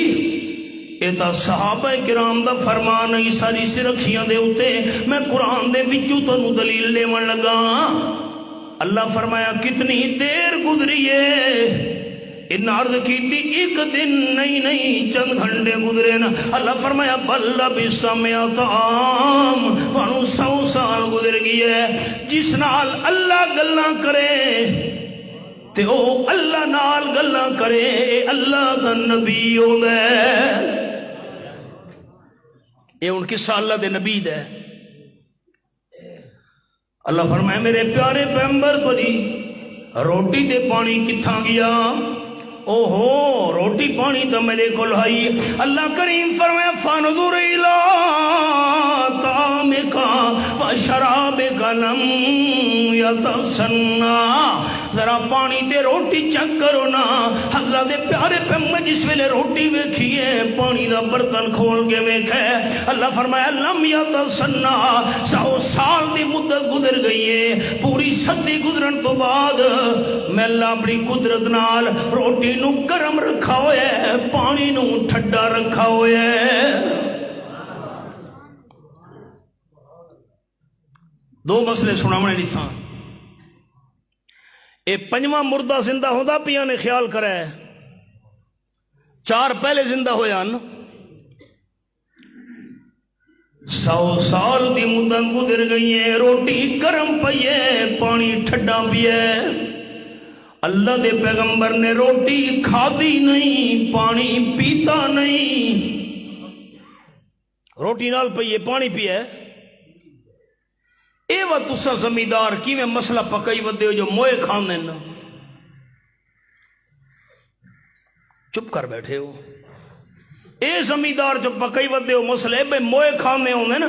اے تا صحابہ کرام دا فرمان ہے، ساری سرکھیاں دے اتے میں قرآن دے وچوں تانوں دلیل لیون لگا۔ اللہ فرمایا کتنی دیر گزری ہے؟ ان عرض کی تھی ایک دن نہیں چند گھنٹے گزرے نا۔ اللہ فرمایا بل لبثت 100 عام، تانوں 100 سال گزر گئی ہے۔ جس نال اللہ گلاں کرے تے او اللہ نال گلاں کرے، اللہ دا نبی ہوندا ہے۔ اے ان قصہ اللہ دے نبی دا ہے۔ اللہ فرمائے میرے پیارے پیغمبر تھی روٹی تے پانی کتھاں گیا؟ اوہو روٹی پانی تو میرے کول آئی۔ اللہ کریم فرمایا فانظر الی طعامک وشرابک لم یتسنى، ذرا پانی تے روٹی چیک کرو نا۔ حضرت دے پیارے پیغمبر جس ویلے روٹی ویکھی ہے پانی دا برتن کھول کے ویکھے، اللہ فرمایا لم یتسنى، 100 سال دی مدت گزر گئی ہے۔ پوری صدی گزرن تو بعد میں اللہ اپنی قدرت نال روٹی نو گرم رکھا ہویا ہے، پانی نو ٹھڈا رکھا ہویا ہے۔ 2 مسئلے سناونے نہیں تھا۔ اے پنجواں مردہ زندہ ہوندا پیا نے خیال کرا ہے، 4 پہلے زندہ ہویا نا۔ 100 سال دی مدت گزر گئی ہے، روٹی گرم پئی ہے، پانی ٹھڈا پیا ہے۔ اللہ دے پیغمبر نے روٹی کھادی نہیں، پانی پیتا نہیں، روٹی نال پئی ہے پانی پیا ہے۔ اے وا تسا زمیندار کی میں مسئلہ پکائی ودے ہو جو موئے کھانے نا چپ کر بیٹھے ہو اے زمیندار جو پکائی ودے ہو مسئلے بے موئے کھانے ہوندے نا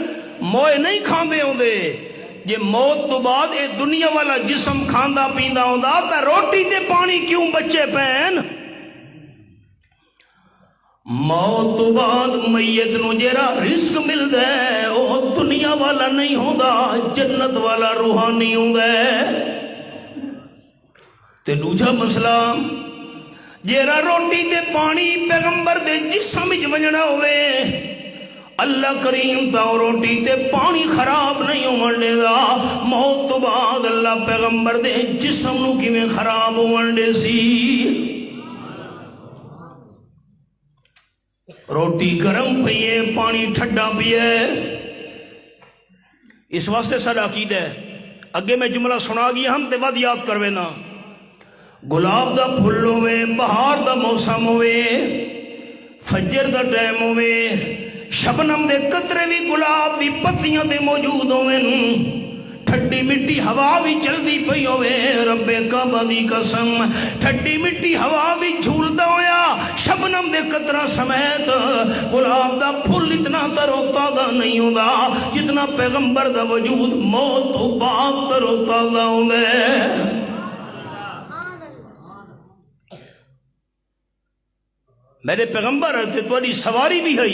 موئے نہیں کھاندے ہوندے جے موت تو بعد اے دنیا والا جسم کھاندا پیندا ہوندا تا روٹی تے پانی کیوں بچے پین موت تو بعد میت نو جیڑا رزق ملدا ہے او دنیا والا نہیں ہوندا جنت والا روحانی ہوندا ہے تے دوجا مسئلہ جیڑا روٹی تے پانی پیغمبر دے جسم وچ ونجنا ہوئے اللہ کریم تا روٹی تے پانی خراب نہیں ہون دے دا موت تو بعد اللہ پیغمبر دے جسم نو کیویں خراب ہون دے سی روٹی گرم پیے پانی ٹھڈا پیے اس واسطے سارا عقیدہ ہے اگے میں جملہ سنا گیا ہم تے بعد یاد کروے نا گلاب دا پھل ہوئے بہار دا موسم ہوئے فجر دا ٹائم ہوئے شبنم دے قطرے بھی گلاب دی پتیاں دے موجود ہوئے ٹھڈی مٹی ہوا بھی چل دی پئی ہوئے رب کعبہ دی قسم ٹھڈی مٹی ہوا بھی جھولدا ہویا شبنم دے قطرہ سمیت گلاب دا پھل اتنا تر و تازہ نہیں ہوندا جتنا پیغمبر دا وجود موت تو بعد تر و تازہ ہوندا ہے میرے پیغمبر تے تواڈی سواری بھی ہے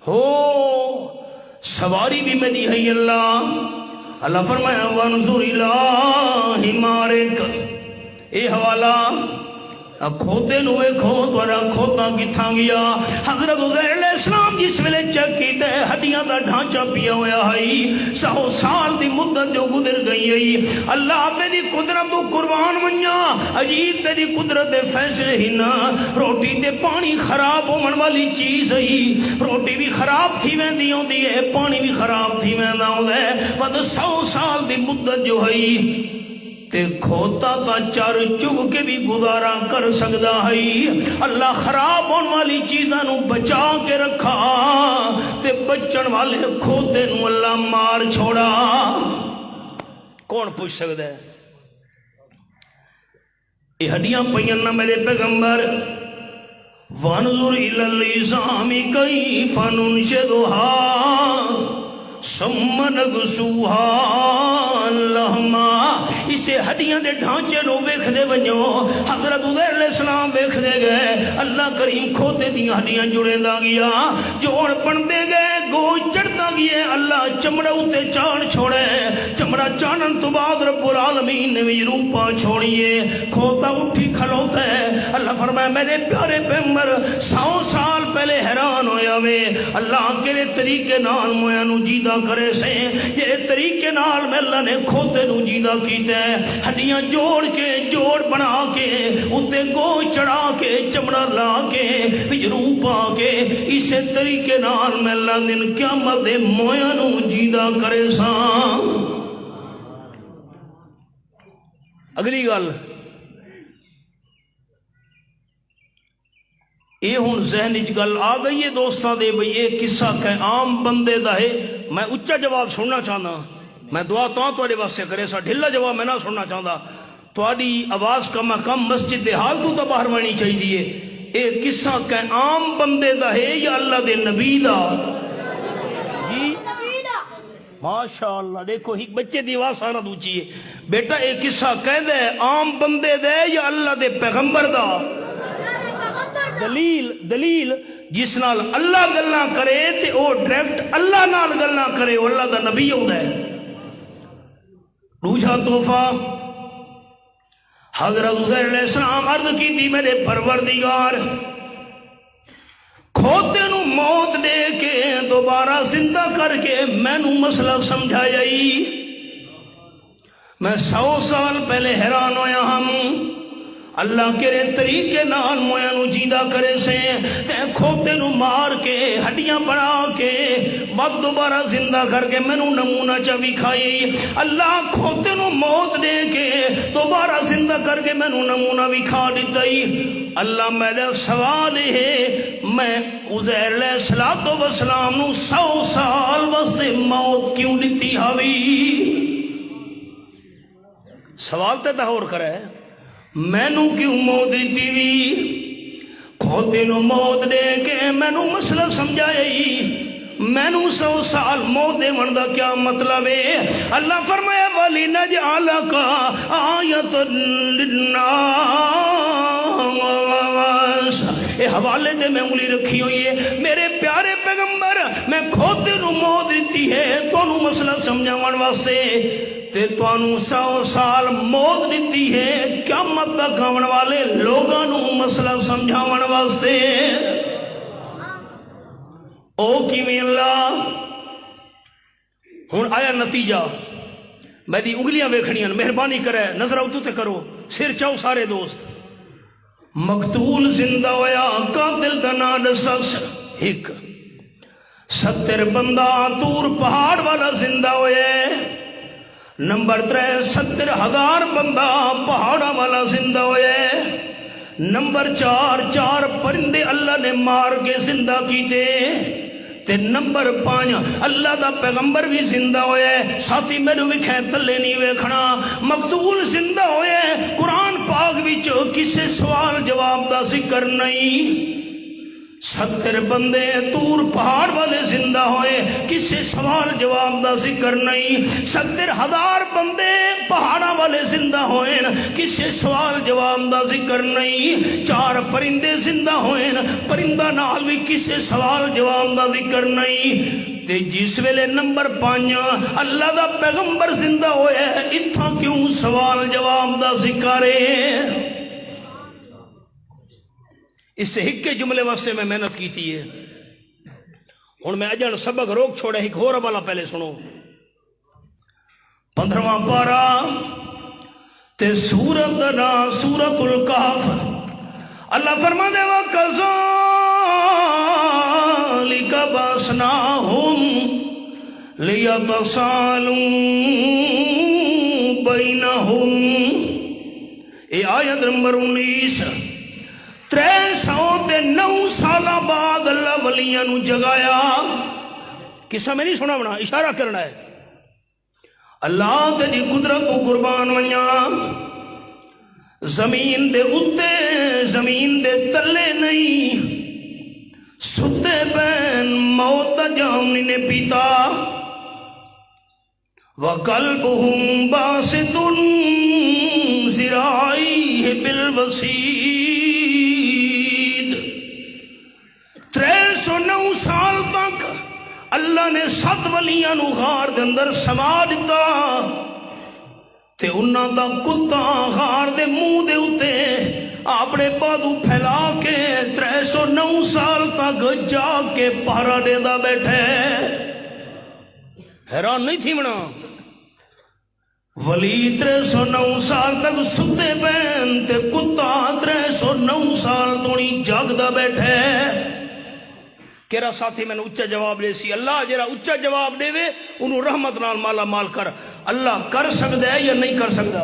ہو سواری بھی میری ہے اللہ فرمایا وانظر الی حمارک اے حوالہ کھوتے نوے کھوت والا کھوتا کتھاں گیا حضرت عزیر علیہ السلام جس ویلے چیک کیتے ہڈیاں دا ڈھانچہ پیا ہویا ہے 100 سال دی مدت جو گزر گئی ہے اللہ تیری قدرت تو قربان منیا عجیب تیری قدرت دے فیصلے ہی نا روٹی تے پانی خراب ہون والی چیز ہے روٹی بھی خراب تھی ویندی ہوندی ہے پانی بھی خراب تھی ویندا ہوندا ہے ود 100 سال دی مدت جو ہے تے کھوتا تا چار چگ کے بھی گزارا کر سکدا ہے اللہ خراب ہون والی چیزاں نو بچا کے رکھا تے بچن والے کھوتے نو اللہ مار چھوڑا کون پوچھ سکدا ہے یہ ہڈیاں پئیاں نہ میرے پیغمبر وانظر الی العظام کیف ننشدها ثم نکسوها لحما اسے ہڈیاں دے ڈھانچے نو ویکھ دے ونجو حضرت عزیر علیہ السلام ویکھ دے گئے اللہ کریم کھوتے دیاں ہڈیاں جڑے دا گیا جوڑ بن دے گئے گوشت چڑھتا گیا اللہ چمڑا اتے چان چھوڑے چمڑا چانن تو بعد رب العالمین نے بھی روپا چھوڑیے کھوتا اٹھی کھلوتا ہے اللہ فرمائے میرے پیارے پیغمبر 100 سال پہلے حیران ہویا وے اللہ کے طریقے نال مویا نو جیدہ کرے سے یہ طریقے نال میں اللہ نے کھوتے نو جیدہ کیتے ہیں ہڈیاں جوڑ کے جوڑ بنا کے اتے گوشت چڑھا کے چمڑا لا کے وچ روح پا کے اسے طریقے نال میں اللہ دن قیامت دے مویا نو جیدہ کرے سا اگلی گل یہ ہوں ذہن وچ گل آ گئی ہے دوستاں دے بھئی یہ قصہ کہ عام بندے دا ہے میں اچھا جواب سننا چاہنا میں دعا تواڈے واسطے کرے سا ڈھلا جواب میں نہ سننا چاہتا تواڈی آواز کم کم مسجد دے حال تو باہر ہونی چاہیے یہ قصہ کہ عام بندے دا ہے یا اللہ دے نبی دا جی ماشاءاللہ دیکھو ایک بچے دی آواز سارا دوچی ہے بیٹا یہ قصہ کہہ دے عام بندے دے یا اللہ دے پیغمبر دا دلیل جس نال اللہ گلاں کرے تے او ڈائریکٹ اللہ نال گلاں کرے او اللہ دا نبی ہوندا ہے دوجا تحفہ حضرت عزیر علیہ السلام عرض کی تھی میرے پروردگار کھوتے نو موت دے کے دوبارہ زندہ کر کے میں نو مسئلہ سمجھائی میں 100 سال پہلے حیران ہویا ہم اللہ کے طریقے نال مویا نو جیدہ کرے سے تے کھوتے نو مار کے ہڈیاں بنا کے بعد دوبارہ زندہ کر کے میں نو نمونہ چوی کھائی اللہ کھوتے نو موت دے کے دوبارہ زندہ کر کے میں نو نمونہ بھی کھا دیتا ہی اللہ میرا سوال ہے میں عزیر علیہ السلام نو 100 سال واسطے موت کیوں دیتی ہوئی؟ سوال تے ہور کرے مینوں کیوں موت دیتی ہوئی؟ کھوتے نو موت دے کے مینوں مسئلہ سمجھائی، مینوں 100 سال موت دے من دا کیا مطلب ہے؟ اللہ فرمایا وَلِنَجْعَلَكَ آیَةً لِلنَّاسِ، اے حوالے دے میں انگلی رکھی ہوئی ہے، میرے پیارے پیغمبر میں کھوتے نو موت دیتی ہے تو نو مسئلہ سمجھاون واسطے، تے توانو 100 سال موت دیتی ہے قیامت تک آون والے لوگاں نو مسئلہ سمجھاون واسطے۔ او کیویں اللہ؟ ہن آیا نتیجہ، میری انگلیاں ویکھنیاں، مہربانی کرے نظر اتو تے کرو، سر چاؤ سارے دوست۔ مقتول زندہ ہویا، قاتل دا نام دسس ایک، 70 بندہ طور پہاڑ والا زندہ ہوئے، نمبر 3 70,000 بندہ پہاڑا والا زندہ ہوئے، نمبر 4 پرندے اللہ نے مار کے زندہ کیتے، تے نمبر 5 اللہ دا پیغمبر بھی زندہ ہوئے، ساتھی میرے وکھے تلے نہیں ویکھنا، مقتول زندہ ہوئے، قرآن پاک وچ کسے سوال جواب دا ذکر نہیں، 70 بندے طور پہاڑ والے زندہ ہوئے، کسے سوال جواب دا ذکر نہیں، 70,000 بندے پہاڑا والے زندہ ہوئے، کسے سوال جواب دا ذکر نہیں، 4 پرندے زندہ ہوئے، پرندہ نال بھی کسے سوال جواب دا ذکر نہیں، تے جس ویلے نمبر 5 اللہ دا پیغمبر زندہ ہوئے، اتھا کیوں سوال جواب دا ذکر ہے؟ اس سے ایک کے جملے واسطے میں محنت کی تھی ہے، ہن میں اجن سبق روک چھوڑے، ایک ہور والا پہلے سنو، 15واں پارا تے سورت دا سورت الکہف، اللہ فرما دے وَكَذَلِكَ بَعَثْنَاهُمْ لِيَتَسَالُوا بَيْنَهُمْ، اے آیت نمبر 19، 309 سالہ بعد اللہ ولیاں نو جگایا، قصہ میں نہیں سنا بنا، اشارہ کرنا ہے، اللہ تیری قدرت کو قربان ونیا، زمین دے اتے زمین دے تلے نہیں، ستے بین موت دا جام نے پیتا، وَقَلْبُهُمْ بَاسِطٌ ذِرَائِهِ بِالْوَسِيدِ، 309 سال تک اللہ نے 7 ولیاں نو غار دے اندر سما دیتا، تے انہاں دا کتا غار دے منہ دے اتے اپنے بادو پھیلا کے 309 سال تک جا کے پہرا دے دا بیٹھے، حیران نہیں تھی منا، ولی 309 سال تک ستے بین تے کتا 309 سال تونی جاگ دا بیٹھے، کیرا ساتھی میں نے اچھا جواب لے سی، اللہ جرا اچھا جواب دے وے انہوں رحمت نال مالا مال کر، اللہ کر سکتا ہے یا نہیں کر سکتا؟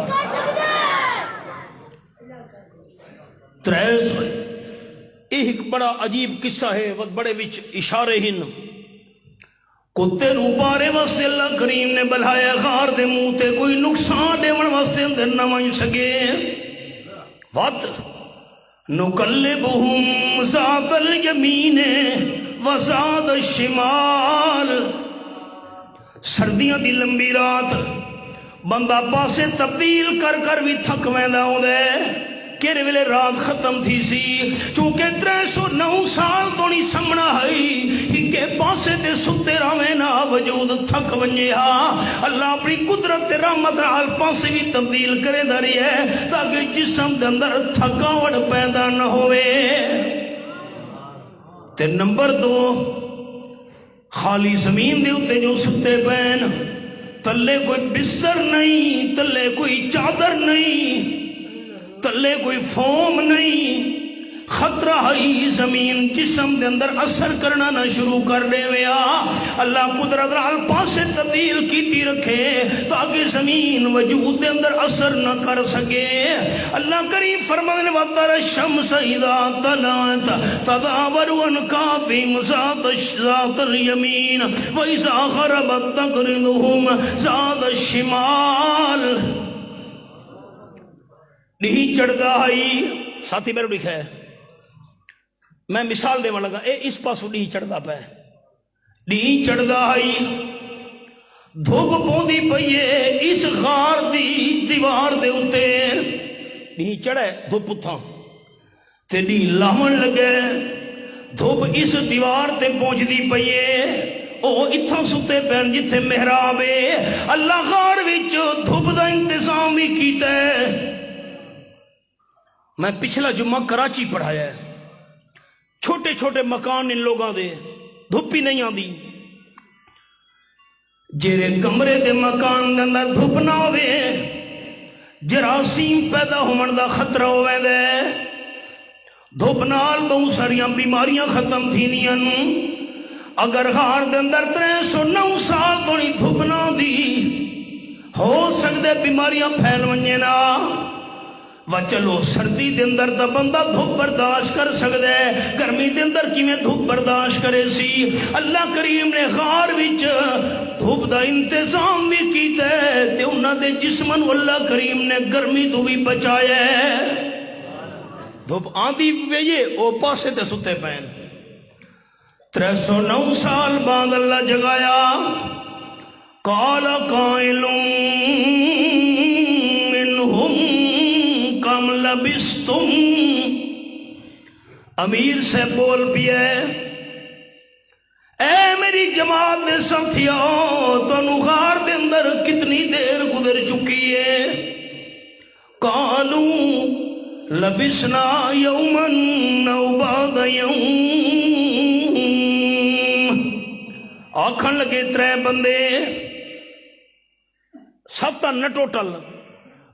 ایک بڑا عجیب قصہ ہے، بڑے وچ اشارے ہن، کتے نو پارے واسطے اللہ کریم نے بلھایا غار دے منہ تے، کوئی نقصان دے من واسطے اندر نہ وائن سکے، وات نُقَلِّبُهُمْ ذَاتَ الْيَمِينِ وَذَاتَ الشِّمَالِ، سردیاں دی لمبی رات بندہ پاسے تبدیل کر کر بھی تھک ویندا ہوندا ہے، کیرے ویلے رات ختم تھی سی، چونکہ 309 سال تو نہیں سمنا ہے کہ پاسے تے ستے راویں نا وجود تھک ونجے ہاں، اللہ اپنی قدرت رحمت نال پاسے بھی تبدیل کرے داری ہے تاکہ جسم دے اندر تھکاوٹ پیدا نہ ہوئے۔ تے نمبر 2 خالی زمین دے اتے جو ستے پین، تلے کوئی بستر نہیں، تلے کوئی چادر نہیں، تلے کوئی فوم نہیں، خطرہ ہی زمین جسم دے اندر اثر کرنا نہ شروع کر دے ویا اللہ قدرت نال پاسے تبدیل کیتی رکھے تاکہ زمین وجود دے اندر اثر نہ کر سکے اللہ کریم فرمانے وَتَرَ الشَّمْسَ إِذَا طَلَعَتْ تَدَاوَرُ عَنْ كَهْفِهِمْ ذَاتَ الْيَمِينِ وَإِذَا غَرَبَتْ تَقْرِضُهُمْ ذَاتَ الشِّمَالِ نہیں چڑھدا ہی ساتھی میرے لکھا ہے میں مثال دے لگا اے اس پاسو نہیں چڑھدا پہ نہیں چڑھدا ہی دھوپ پوندی پئیے اس غار دی دیوار دے اتے نہیں چڑھے دھوپ اتھاں تے نہیں لاہن لگے دھوپ اس دیوار تے پہنچ دی پئیے او اتھاں ستے پین جتھے محراب ہے اللہ غار وچ دھوپ دا انتظام بھی کیتا ہے میں پچھلا جمعہ کراچی پڑھایا ہے چھوٹے چھوٹے مکان ان لوگاں دے دھوپ ہی نہیں آندی جیرے کمرے دے مکان دے اندر دھوپ نہ ہوئے جراثیم پیدا ہونے دا خطرہ ہوئے دے دھوپ نال بہت ساریاں بیماریاں ختم تھی نیاں اگر غار دے اندر 309 سال تو نہیں دھوپ نہ دی ہو سکتے بیماریاں پھیل ونجے نا و چلو سردی دے اندر دا بندہ دھوپ برداشت کر سکتا ہے گرمی دے اندر کی میں دھوپ برداشت کرے سی اللہ کریم نے غار وچ دھوپ دا انتظام بھی کیتا ہے تے انہاں دے جسمن اللہ کریم نے گرمی تو بھی بچایا ہے دھوپ آندھی بھی او پاسے تے ستے پین 309 سال بعد اللہ جگایا قال قائل منہم کم لبستم امیر سے بول پیا اے میری جماعت دے ساتھیوں تو غار دے اندر کتنی دیر گزر چکی ہے قالو لبسنا یومن او بعد یوم آکھن لگے 3 بندے سب تا نہ ٹوٹل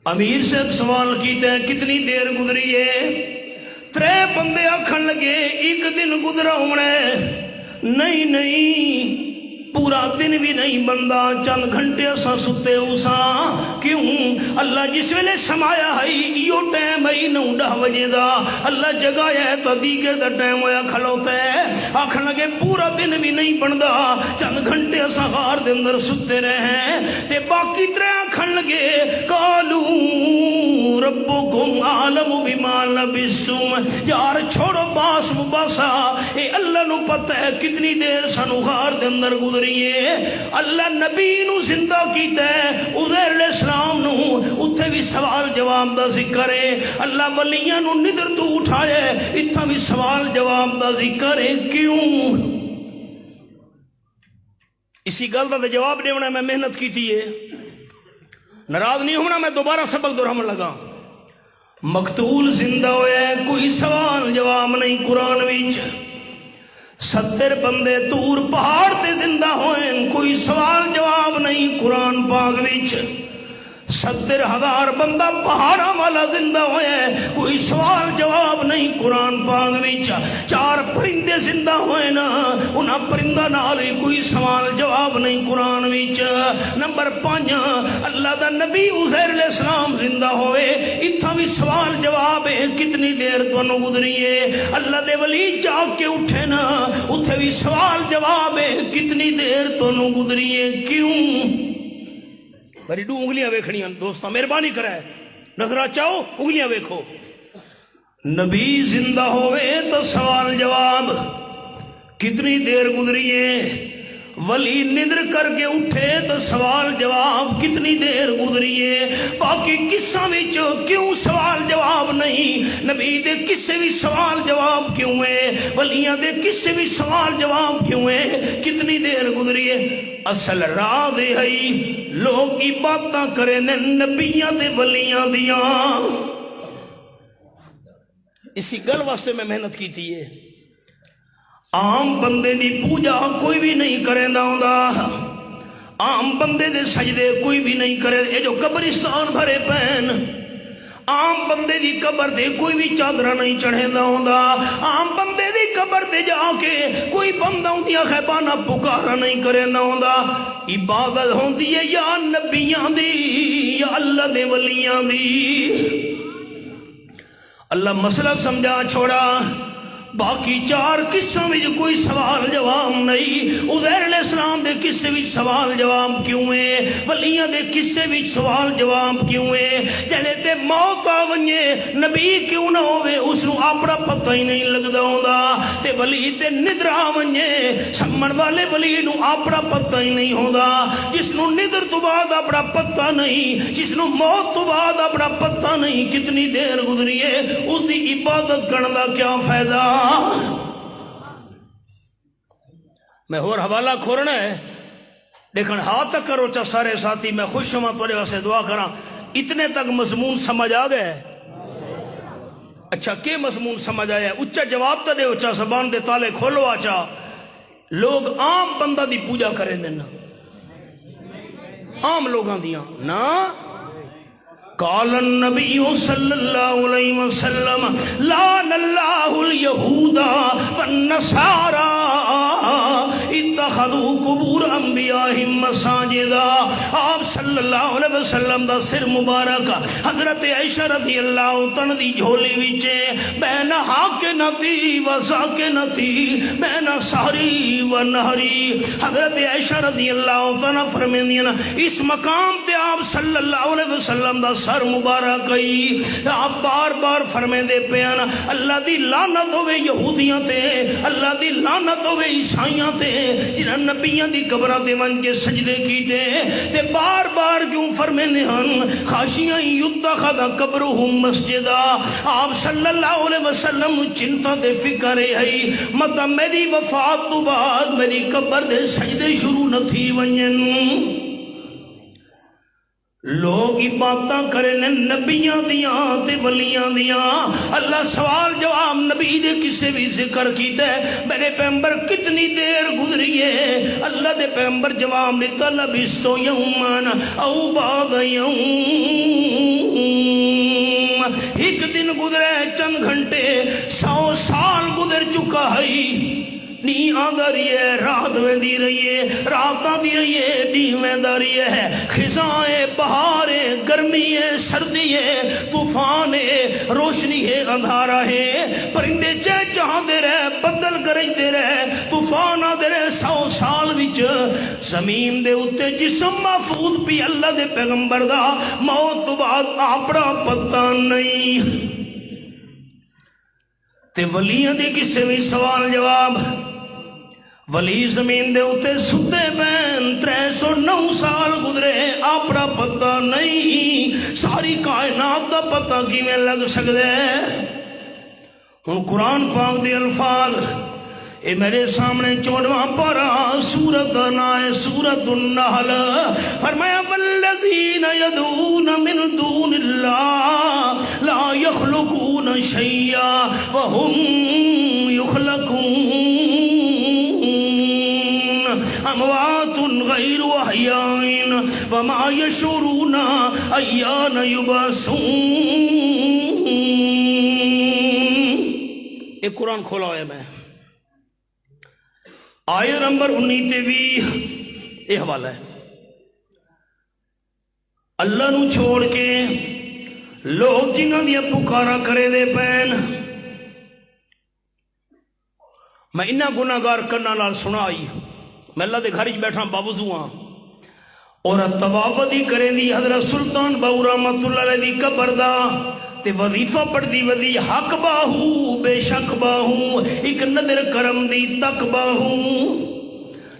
امیر سے سوال کیتے ہیں کتنی دیر گزری ہے 3 بندے آکھن لگے ایک دن گزرا ہونا نہیں پورا دن بھی نہیں بندہ چند گھنٹے سا ستے اسا کیوں اللہ جس ویلے سمایا ہے یہ ٹائم ہے 9-10 بجے دا اللہ جگایا ہے تو دیگر دا ٹائم ہویا کھلوتا ہے آکھن لگے پورا دن بھی نہیں بندا چند گھنٹے سا غار دے اندر ستے رہے ہیں تے باقی 3 آکھن لگے قالو ربکم عالم بما لبسوم یار چھوڑو باس مباسا اے اللہ نو پتہ ہے کتنی دیر سانو غار دے اندر گزری اللہ نبی نو زندہ کیتا ہے عزیر علیہ السلام نو اتھے بھی سوال جواب دا ذکر ہے اللہ ولیاں نو ندر تو اٹھائے اتھا بھی سوال جواب دا ذکر ہے کیوں اسی گل دا جواب دے ہونا میں محنت کی تھی ناراض نہیں ہونا میں دوبارہ سبق دہراون لگا مقتول زندہ ہوئے کوئی سوال جواب نہیں قرآن وچ 70 بندے دور پہاڑ تے زندہ ہوئے کوئی سوال جواب نہیں قرآن پاک وچ 70,000 بندہ پہاڑا والا زندہ ہوئے کوئی سوال جواب نہیں قرآن پاک وچ 4 پرندے زندہ ہوئے نا انہاں پرندہ نالی کوئی سوال جواب نہیں قرآن وچ نمبر 5 اللہ دا نبی عزیر علیہ السلام زندہ ہوئے اتھا بھی سوال جواب ہے کتنی دیر تو انہوں گزری ہے اللہ دے ولی جاگ کے اٹھے نا اتھے بھی سوال جواب ہے کتنی دیر تو انہوں گزری ہے کیوں بری 2 انگلیاں ویکھنیاں دوستاں مہربانی کرے نظرہ چاہو انگلیاں ویکھو نبی زندہ ہوئے تو سوال جواب کتنی دیر گزری ہے ولی ندر کر کے اٹھے تو سوال جواب کتنی دیر گزری ہے باقی قصہ وچ کیوں سوال جواب نہیں نبی دے قصے بھی سوال جواب کیوں ہے ولیاں دے قصے بھی سوال جواب کیوں ہے کتنی دیر گزری ہے اصل راہ دے ہئی لوگ عبادتاں کرے نے نبیاں دے ولیاں دیاں اسی گل واسطے میں محنت کی تھی عام بندے دی پوجا کوئی بھی نہیں کرے دا عام بندے دے سجدے کوئی بھی نہیں کرے یہ جو قبرستان بھرے پین عام بندے دی قبر تے کوئی بھی چادرہ نہیں چڑھیندا ہوندا، عام بندے دی قبر تے جا کے کوئی بندہ اندیاں خیبانہ پکارا نہیں کریندا ہوندا۔ عبادت ہوندی ہے یا نبیاں دی یا اللہ دے ولیاں دی۔ اللہ مسئلہ سمجھا چھوڑا، باقی چار قصوں میں کوئی سوال جواب نہیں۔ عزیر علیہ السلام دے قصے بھی سوال جواب کیوں ہے، ولیاں دے قصے بھی سوال جواب کیوں ہے؟ جلے تے موت آ ونجے نبی کیوں نہ ہوئے اس نو اپنا پتہ ہی نہیں لگدا ہوندا، تے ولی تے ندر آ ونجے سمن والے ولی نو اپنا پتہ ہی نہیں ہوندا۔ جس نو ندر تو بعد اپنا پتہ نہیں، جس نو موت تو بعد اپنا پتہ نہیں کتنی دیر گزری ہے، اس دی عبادت کرن دا کیا فائدہ؟ میں اور حوالہ کھولنا ہے لیکن ہاتھ تک کرو چا سارے ساتھی، میں خوش ہوں تھوڑے واسطے دعا کراں۔ اتنے تک مضمون سمجھ آ گئے؟ اچھا کہ مضمون سمجھ آیا؟ اچھا جواب تو دے، اچھا زبان دے تالے کھولو۔ آچا لوگ عام بندہ دی پوجا کریں دینا، عام لوگاں دیاں نا۔ قال النبی صلی اللہ علیہ وسلم لعن اللہ اليہود والنصارى اتخذوا قبور انبیائہم مساجدا۔ آپ صلی اللہ علیہ وسلم دا سر مبارک حضرت عائشہ رضی اللہ عنہ دی جھولی وچے بین حاکنتی و ساکنتی بین سحری و نہری، حضرت عائشہ رضی اللہ عنہ فرمیندیاں اس مقام تے آپ صلی اللہ علیہ وسلم دا سر مبارک ہی آپ بار بار فرمے دے پیانا اللہ دی لعنت ہوئے یہودیاں تے، اللہ دی لعنت ہوئے عیسائیاں تے جنہاں نبیاں دی قبراں تے ون کے سجدے کیتے، تے بار بار کیوں فرمے دے ہن خاشیاں یتخذ قبرہم مسجدا۔ آپ صلی اللہ علیہ وسلم چنتا تے فکر ہے مطلب میری وفات تو بعد میری قبر دے سجدے شروع نہ تھی ونجن۔ لوگ عبادتاں کریں نبیاں دیاں تے ولیاں دیاں۔ اللہ سوال جواب نبی دے کسے بھی ذکر کیتا ہے، میرے پیغمبر کتنی دیر گزری ہے؟ اللہ دے پیغمبر جواب دیتا لبثت یوما او بعض یوم، ایک دن گزرے چند گھنٹے 100 سال گزر چکا ہے۔ نی آدھا رہی ہے، رات میں دی رہی ہے، راتاں دی رہی ہے، نیویں دا رہی ہے، خزاں بہار ہے، گرمی ہے، سردی ہے، طوفان ہے، روشنی ہے، اندھارا ہے، پرندے چہچہاں دے رہے، بدل گرج دے رہے، طوفان آدھے رہے۔ 100 سال وچ زمین دے اتے جسم محفوظ پی اللہ دے پیغمبر دا موت تو بعد اپنا پتہ نہیں۔ تے ولیاں دے کسے بھی سوال جواب، ولی زمین دے اتے ستے بین 309 سال گزرے اپنا پتہ نہیں۔ ساری کائنات دا پتہ کیویں لگ سکدے؟ ہن قرآن پاک دے الفاظ اے میرے سامنے 14واں پارہ سورت دا نام ہے سورت النحل۔ فرمایا والذین یدعون من دون اللہ لا یخلقون شیئا وہم یخلقون اموات غیر احیاء وما یشعرون ایان یبعثون۔ ایک قرآن کھولا ہوا ہے میں، آیت نمبر 19 تے بھی یہ حوالہ ہے۔ اللہ نو چھوڑ کے لوگ جنہاں دیا پکارا کرے دے پین، میں انہاں گناہگار کرنا لال سنا آئی، میں اللہ دے گھر ہی بیٹھا باوضو ہاں، اور طواف دی کریں دی حضرت سلطان باو رحمت اللہ علیہ دی قبر دا تے وظیفہ پڑھ دی ودی حق باہو بے شک باہو ایک نظر کرم دی تک باہو۔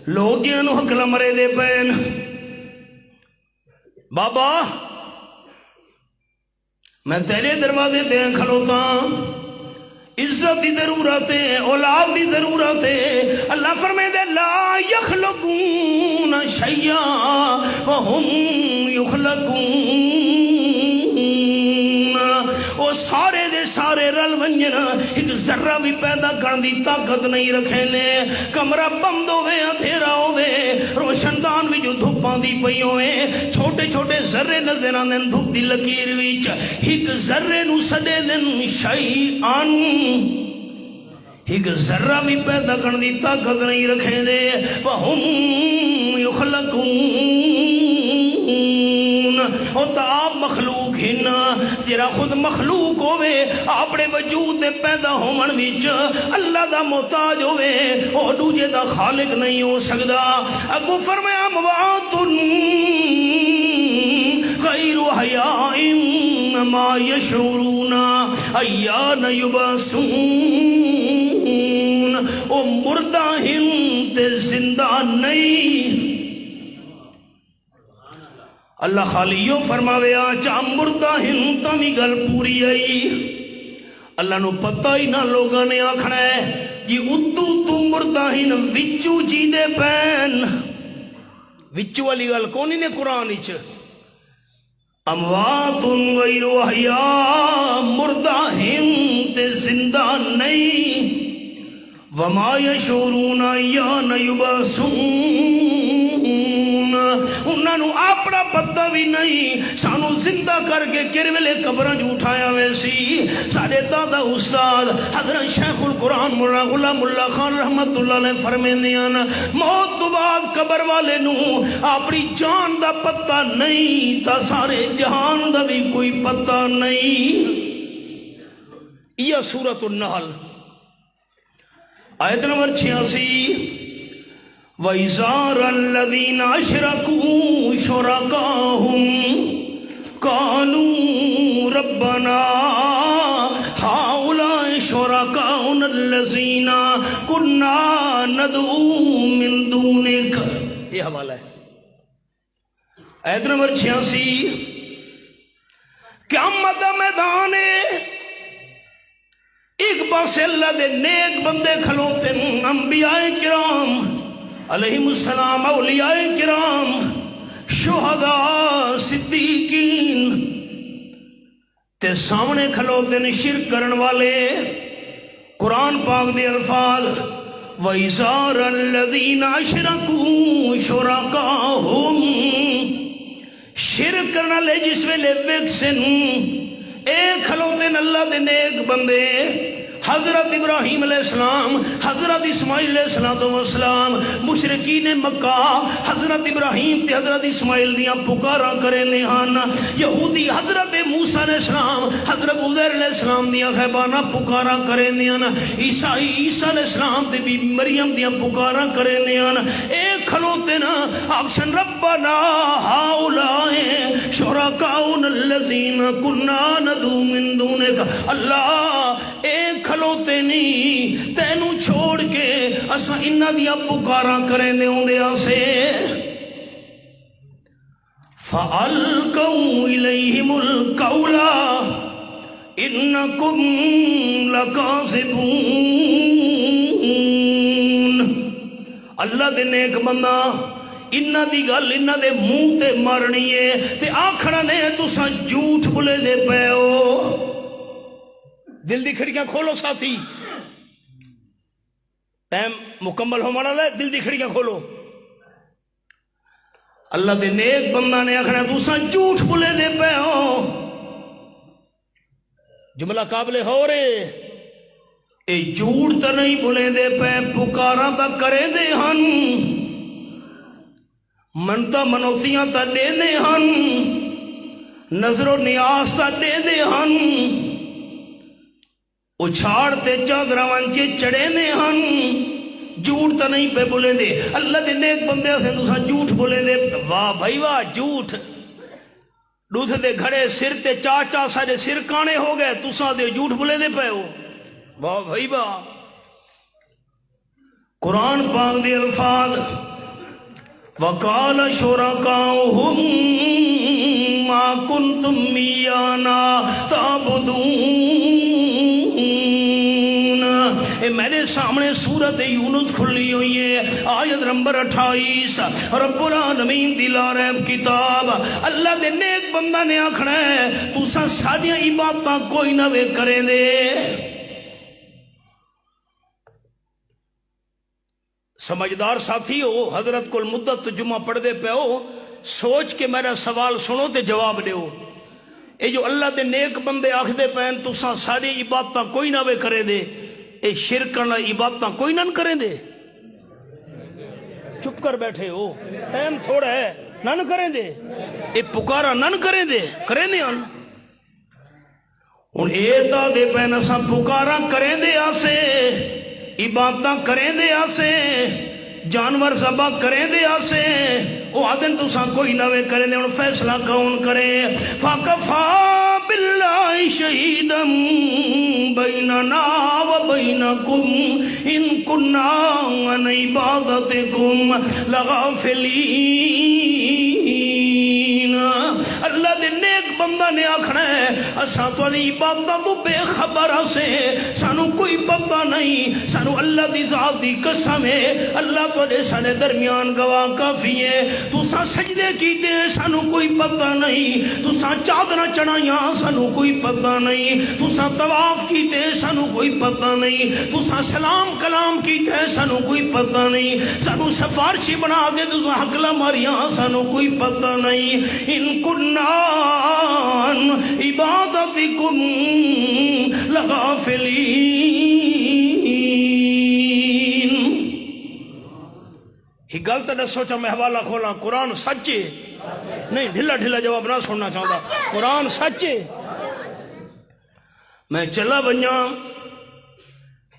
لوگ جنہوں حق لمرے دے پین بابا میں تیرے دروازے تے کھلوتا، عزت دی ضرورت ہے، اولاد دی ضرورت ہے۔ اللہ فرمائے دے لا یخلقون شیئا وہم یخلقون، وہ سارے دے سارے رل ونجن ایک ذرہ بھی پیدا کرن دی طاقت نہیں رکھے نے کمرہ بند ہوئے اندھیرا ہوئے روشن دان بھی جو دھوپاں دی پئی ہوئے چھوٹے چھوٹے ذرے نظر آندے دھوپ دی لکیر وچ ایک ذرے نو سڈے دن شیئن ایک ذرہ بھی پیدا کرن دی طاقت نہیں رکھے دے وَهُمْ يُخْلَقُونَ اور تا آپ مخلوق ہی نا جرا خود مخلوق ہوئے اپنے وجود دے پیدا ہومن وچ اللہ دا محتاج ہوئے اور دوجے دا خالق نہیں ہو سکدا اگو فرمایا اموات غیر حیاء ما یشعرون ایان یبعثون او مردہ ہن تے زندہ نہیں اللہ خالیوں فرماوے آچا مردہ ہن تامی گل پوری آئی اللہ نو پتہ ہی نہ لوگاں نے آکھنا ہے جی اتو تو مردہ ہن وچو جی دے پین وچو والی گل کونی نے قرآن اچھ اموات غیر احیاء مردہ ہن تے زندہ نہیں وما یشعرون ایان یبعثون انہاں نو اپنا پتہ بھی نہیں سانو زندہ کر کے کر ویلے قبراں جو اٹھایا ویسی سارے دادا استاد حضرت شیخ القرآن مولانا غلام اللہ خان رحمت اللہ علیہ فرمیندیاں موت تو بعد قبر والے نو اپنی جان دا پتہ نہیں تا سارے جہان دا بھی کوئی پتہ نہیں یہ سورۃ النحل آیت نمبر 86 وَإِذَا الَّذِينَ أَشْرَكُوا شُرَكَاءَهُمْ قَالُوا رَبَّنَا هَؤُلَاءِ شُرَكَاؤُنَا الَّذِينَ كُنَّا نَدْعُو مِن دُونِكَ یہ حوالہ ہے آیت نمبر 86 قیامت میدان ایک پاس اللہ دے نیک بندے کھلوتے انبیاء کرام علیہم السلام اولیاء کرام شہداء صدیقین تے سامنے کھلوتے شرک کرن والے قرآن پاک دے الفاظ وَإِذَا الَّذِينَ أَشْرَكُوا شُرَكَاءَهُمْ شرک کرنا لے جس ویلے ویکسن ایک کھلوتے اللہ دے نیک بندے حضرت ابراہیم علیہ السلام حضرت اسماعیل علیہ السلام مشرکین مکہ حضرت ابراہیم تے حضرت اسماعیل دیاں پکارا کریں نہانا یہودی حضرت موسیٰ علیہ السلام حضرت عزیر علیہ السلام دیاں خیبانہ پکارا کریں نہانا عیسیٰ علیہ السلام تے بی مریم دیاں پکارا کریں نہانا ایک کھلوتے نا آپشن ربنا ہاؤلائے شرکاؤنا الذین کننا ندعو من دونک اللہ ایک کھلوتے نہیں تینوں چھوڑ کے اسا انہاں دیا پکارا کریں دے ہوں دے آسے فَأَلْقَوْا إِلَيْهِمُ الْقَوْلَ إِنَّكُمْ لَكَاذِبُونَ اللہ دے نیک بندہ انہاں دی گل انہاں دے منہ تے مارنی ہے تے آکھنا نے تساں جھوٹ بولے دے پے ہو دل دی کھڑکیاں کھولو ساتھی ٹائم مکمل ہو مانا لے دل دی کھڑکیاں کھولو اللہ دے نیک بندہ نے آخنا تُساں جھوٹ بولے دے پے ہو جملہ قابل ہو رہے اے جھوٹ تا نہیں بولے دے پے پکارا تا کرے دے ہن منتا منوتیاں تا دے دے ہن نظر و نیاز تا دے دے ہن اچھاڑتے چادران کے چڑے نے ہن جھوٹ تا نہیں پہ بولے دے اللہ دے نیک بندے سے تساں جھوٹ بولے دے واہ بھائی واہ جھوٹ دودھ دے گھڑے سر تے چاچا سارے سر کانے ہو گئے تساں دے جھوٹ بولے دے پہ ہو واہ بھائی واہ قرآن پاک دے الفاظ وَقَالَ شُرَكَاؤُهُمْ مَا كُنْتُمْ إِيَّانَا تَعْبُدُونَ میرے سامنے سورت یونس کھلی ہوئی ہے آیت نمبر 28 رب العالمین دلا ریب کتاب اللہ دے نیک بندہ نے آکھنا ہے تُساں سادیاں عبادتاں کوئی نہ وے کریں دے سمجھدار ساتھی ہو، حضرت کل مدت جمعہ پڑھ دے پہ ہو، سوچ کے میرا سوال سنو تے جواب دیو۔ اے جو اللہ دے نیک بندے آکھ دے پہن تساں ساری عبادتاں کوئی نہ وے کرے دے، اے شرک کرنا عبادتاں کوئی نہ کریں دے؟ چپ کر بیٹھے ہو، ٹائم تھوڑا ہے، نہ کریں دے؟ اے پکارا نہ کریں دے؟ کریں دے ہن اے تا دے پہن اساں پکارا کریں دے آسے، عبادتاں کریں دے آسے، جانور ذبح کریں دے آسے، او آدن تساں کوئی نوے کریں دے، ان فیصلہ کون کرے؟ فَكَفَى بِاللَّهِ شَهِيدًا بَيْنَنَا وَبَيْنَكُمْ إِن كُنَّا عَنْ عِبَادَتِكُمْ لَغَافِلِينَ۔ اللہ دے نیک بندہ نے آکھنا ہے اساں تواڈی عبادتاں تو بے خبر سے، سانو کوئی پتہ نہیں، سانو اللہ دی ذات دی قسم ہے اللہ تواڈے ساڈے درمیان گواہ کافی ہے، تساں سجدے کیتے سانو کوئی پتہ نہیں، تساں چادراں چڑھائیاں سانو کوئی پتہ نہیں، تساں طواف کیتے سانو کوئی پتہ نہیں، تساں سلام کلام کیتے سانو کوئی پتہ نہیں، سانو سفارشی بنا کے تساں حقلا ماریاں سانو کوئی پتہ نہیں۔ ان کنّا عن عبادتکم لغافلین۔ ہی غلط نہ سوچا، میں حوالہ کھولا، قرآن سچے نہیں، ڈھلا ڈھلا جواب نہ سننا چاہتا، قرآن سچے۔ میں چلا بنیا،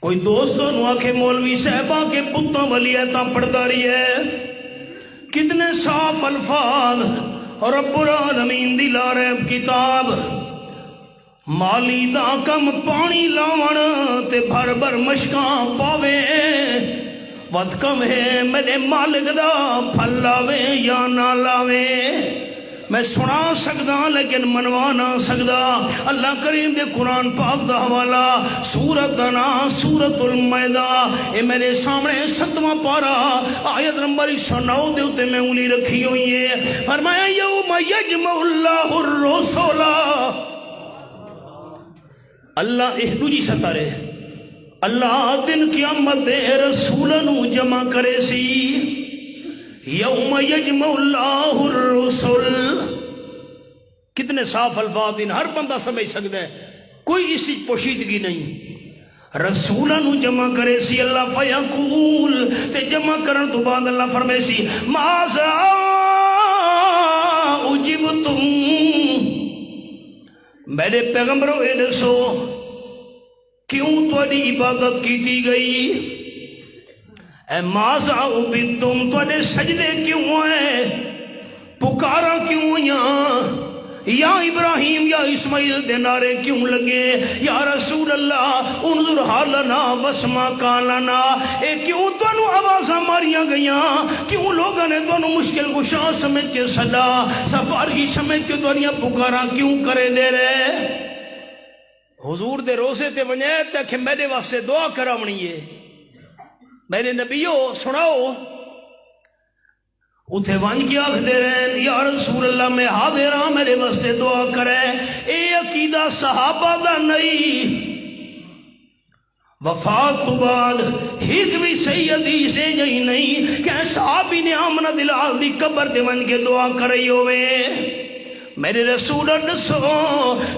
کوئی دوستوں نو آکھے مولوی صاحبہ کے پتوں والی ایتاں پڑھدا رہی ہے، کتنے صاف الفاظ، رب العالمین دی لا ریب کتاب، مالی دا کم پانی لاون تے بھر بھر مشکاں پاوے، ود کم ہے میرے مالک دا پھل لاوے یا نہ لاوے۔ میں سنا سکدا لیکن منوا نہ سکدا۔ اللہ کریم دے قرآن پاک دا حوالہ سورت دا نام سورت المائدہ، اے میرے سامنے 7واں پارہ آیت نمبر 109 دے اتے میں انگلی رکھی ہوئی ہے۔ فرمایا یوم یجمع اللہ الرسول، اللہ اہدو جی ستارے، اللہ دن قیامت دے رسولنو جمع کرے سی۔ یوم یجمع اللہ الرسل، کتنے صاف الفاظ دن، ہر بندہ سمجھ سکتا ہے، کوئی اسی پوشیدگی نہیں۔ رسولانو جمع کرے سی اللہ، فیقول تے جمع کرن تو بعد اللہ فرمائے سی ماذا اجبتم، میرے پیغمبروں اے دسو کیوں تواڈی عبادت کیتی گئی؟ اے ماذا عبدتم، تواڈے سجدے کیوں ہیں، پکارا کیوں ہویاں، یا ابراہیم یا اسماعیل دے نعرے کیوں لگے، یا رسول اللہ انظر حالنا واسمع قالنا، اے کیوں تانوں آوازاں ماریاں گئیاں، کیوں لوگوں نے تانوں مشکل کشا سمجھ کے صدا سفارشی سمجھ کے تانیاں پکارا کیوں کرے دے رہے؟ حضور دے روزے تے ونجے تے کہ میرے واسطے دعا کراونی ہے، میرے نبیو سناؤ، اتھے وانج کی آکھ دے رہے یا رسول اللہ میں حاضر ہاں میرے واسطے دعا کرے۔ اے عقیدہ صحابہ دا نہیں، وفات تو بعد ہیک بھی صحیح حدیث ہے جہی نہیں کہ صحابی نے آمنہ دلال دی قبر دے وانج کے دعا کرائی ہوئے۔ میرے رسول دسو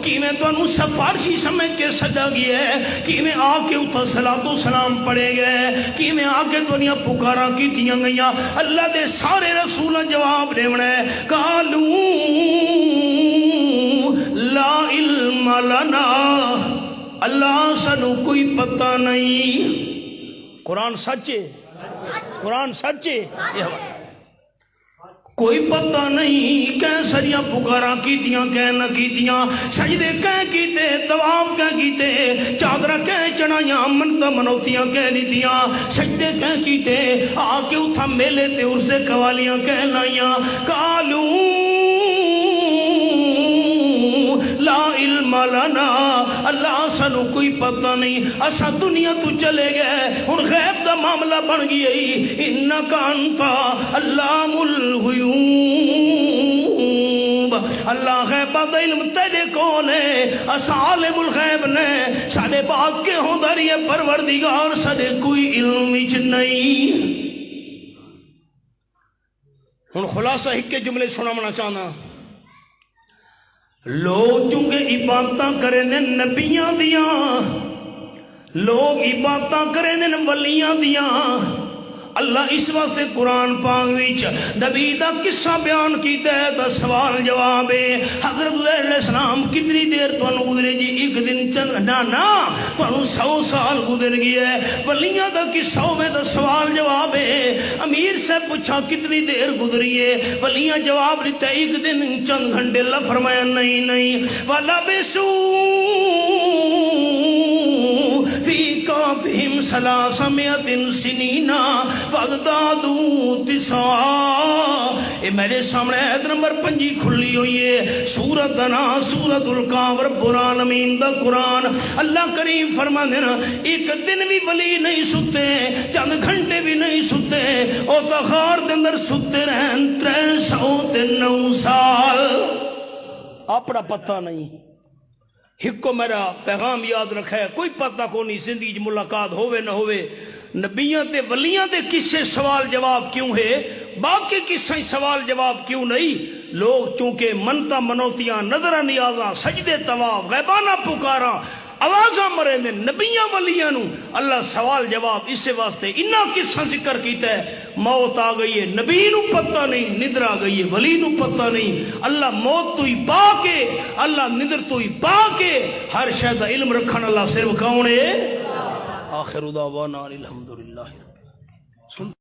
کہ میں تو انہوں سفارشی سمجھ کے سجا گیا ہے، کہ میں آکے اتھا صلاۃ و سلام پڑے گئے، کہ میں آکے دنیا پکارا کی تیاں گئیاں۔ اللہ دے سارے رسولہ جواب دے ونے قالو لا علم لنا، اللہ سنو کوئی پتہ نہیں۔ قرآن سچے، قرآن سچے، کوئی پتہ نہیں کہیں سریاں پکاراں کیتیاں کہیں نہ کیتیاں، سجدے کہیں کیتے، طواف کہیں کیتے، چادرہ کہیں چڑھائیاں، منتہ منوتیاں کہیں دیتیاں، سجدے کہیں کیتے، آکے اتھا میلے تے عرصے قوالیاں کہیں لائیاں۔ قالو لا علم لنا، اللہ سانو کوئی پتہ نہیں، اسا دنیا تو چلے گئے، ان غیب دا معاملہ بن گئی، انکا انتا علام الغیوب، اللہ غیبہ دا علم تیرے کون ہے، اسا عالم الغیب نے، ساڑے بات کے ہوں داری پروردگار ساڑے کوئی علم اچ نہیں۔ ہن خلاصہ ایک کے جملے سنانا چاہنا لوگ چونکہ عبادتاں کریں دے نبیاں دیاں لوگ عبادتاں کریں دے ولیاں دیاں اللہ اس واسطے قرآن پاک وچ نبی دا قصہ بیان کیتا ہے تا سوال جواب ہے حضرت علیہ السلام کتنی دیر تو گزرے جی ایک دن چند نا تو 100 سال گزر گیا ہے ولیاں دا قصہ ہوئے تا سوال جواب ہے امیر سے پوچھا کتنی دیر گزری ہے ولیاں جواب دیتا ایک دن چند گھنٹے اللہ فرمایا نہیں والا بسو فی کافہم 300 سنین وَازْدَادُوا تِسْعًا اے میرے سامنے آیت نمبر 5 کھلی ہوئی ہے سورۃ دنا سورۃ القاف رب العالمین دا قرآن اللہ کریم فرما دینا ایک دن بھی ولی نہیں ستے چند گھنٹے بھی نہیں ستے او تخار دے اندر ستے رہن 309 سال اپنا پتہ نہیں ایک کو میرا پیغام یاد رکھا ہے کوئی پتہ کو نہیں زندگی ملاقات ہوئے نہ ہوئے نبیاں تے ولیاں تے کسے سوال جواب کیوں ہے باقی کسے سوال جواب کیوں نہیں لوگ چونکہ منتا منوتیاں نظرہ نیازاں سجدے طواف غیبانہ پکاراں آوازاں مرے دے نبیاں ولیاں نو اللہ سوال جواب اسے واسطے انہا کسا ذکر کیتا ہے موت آ گئی ہے نبی نو پتہ نہیں ندر آ گئی ہے ولی نو پتہ نہیں اللہ موت تو ہی پا کے اللہ ندر تو ہی پا کے ہر شہدہ علم رکھن اللہ صرف کون ہے آخر دعوانا الحمدللہ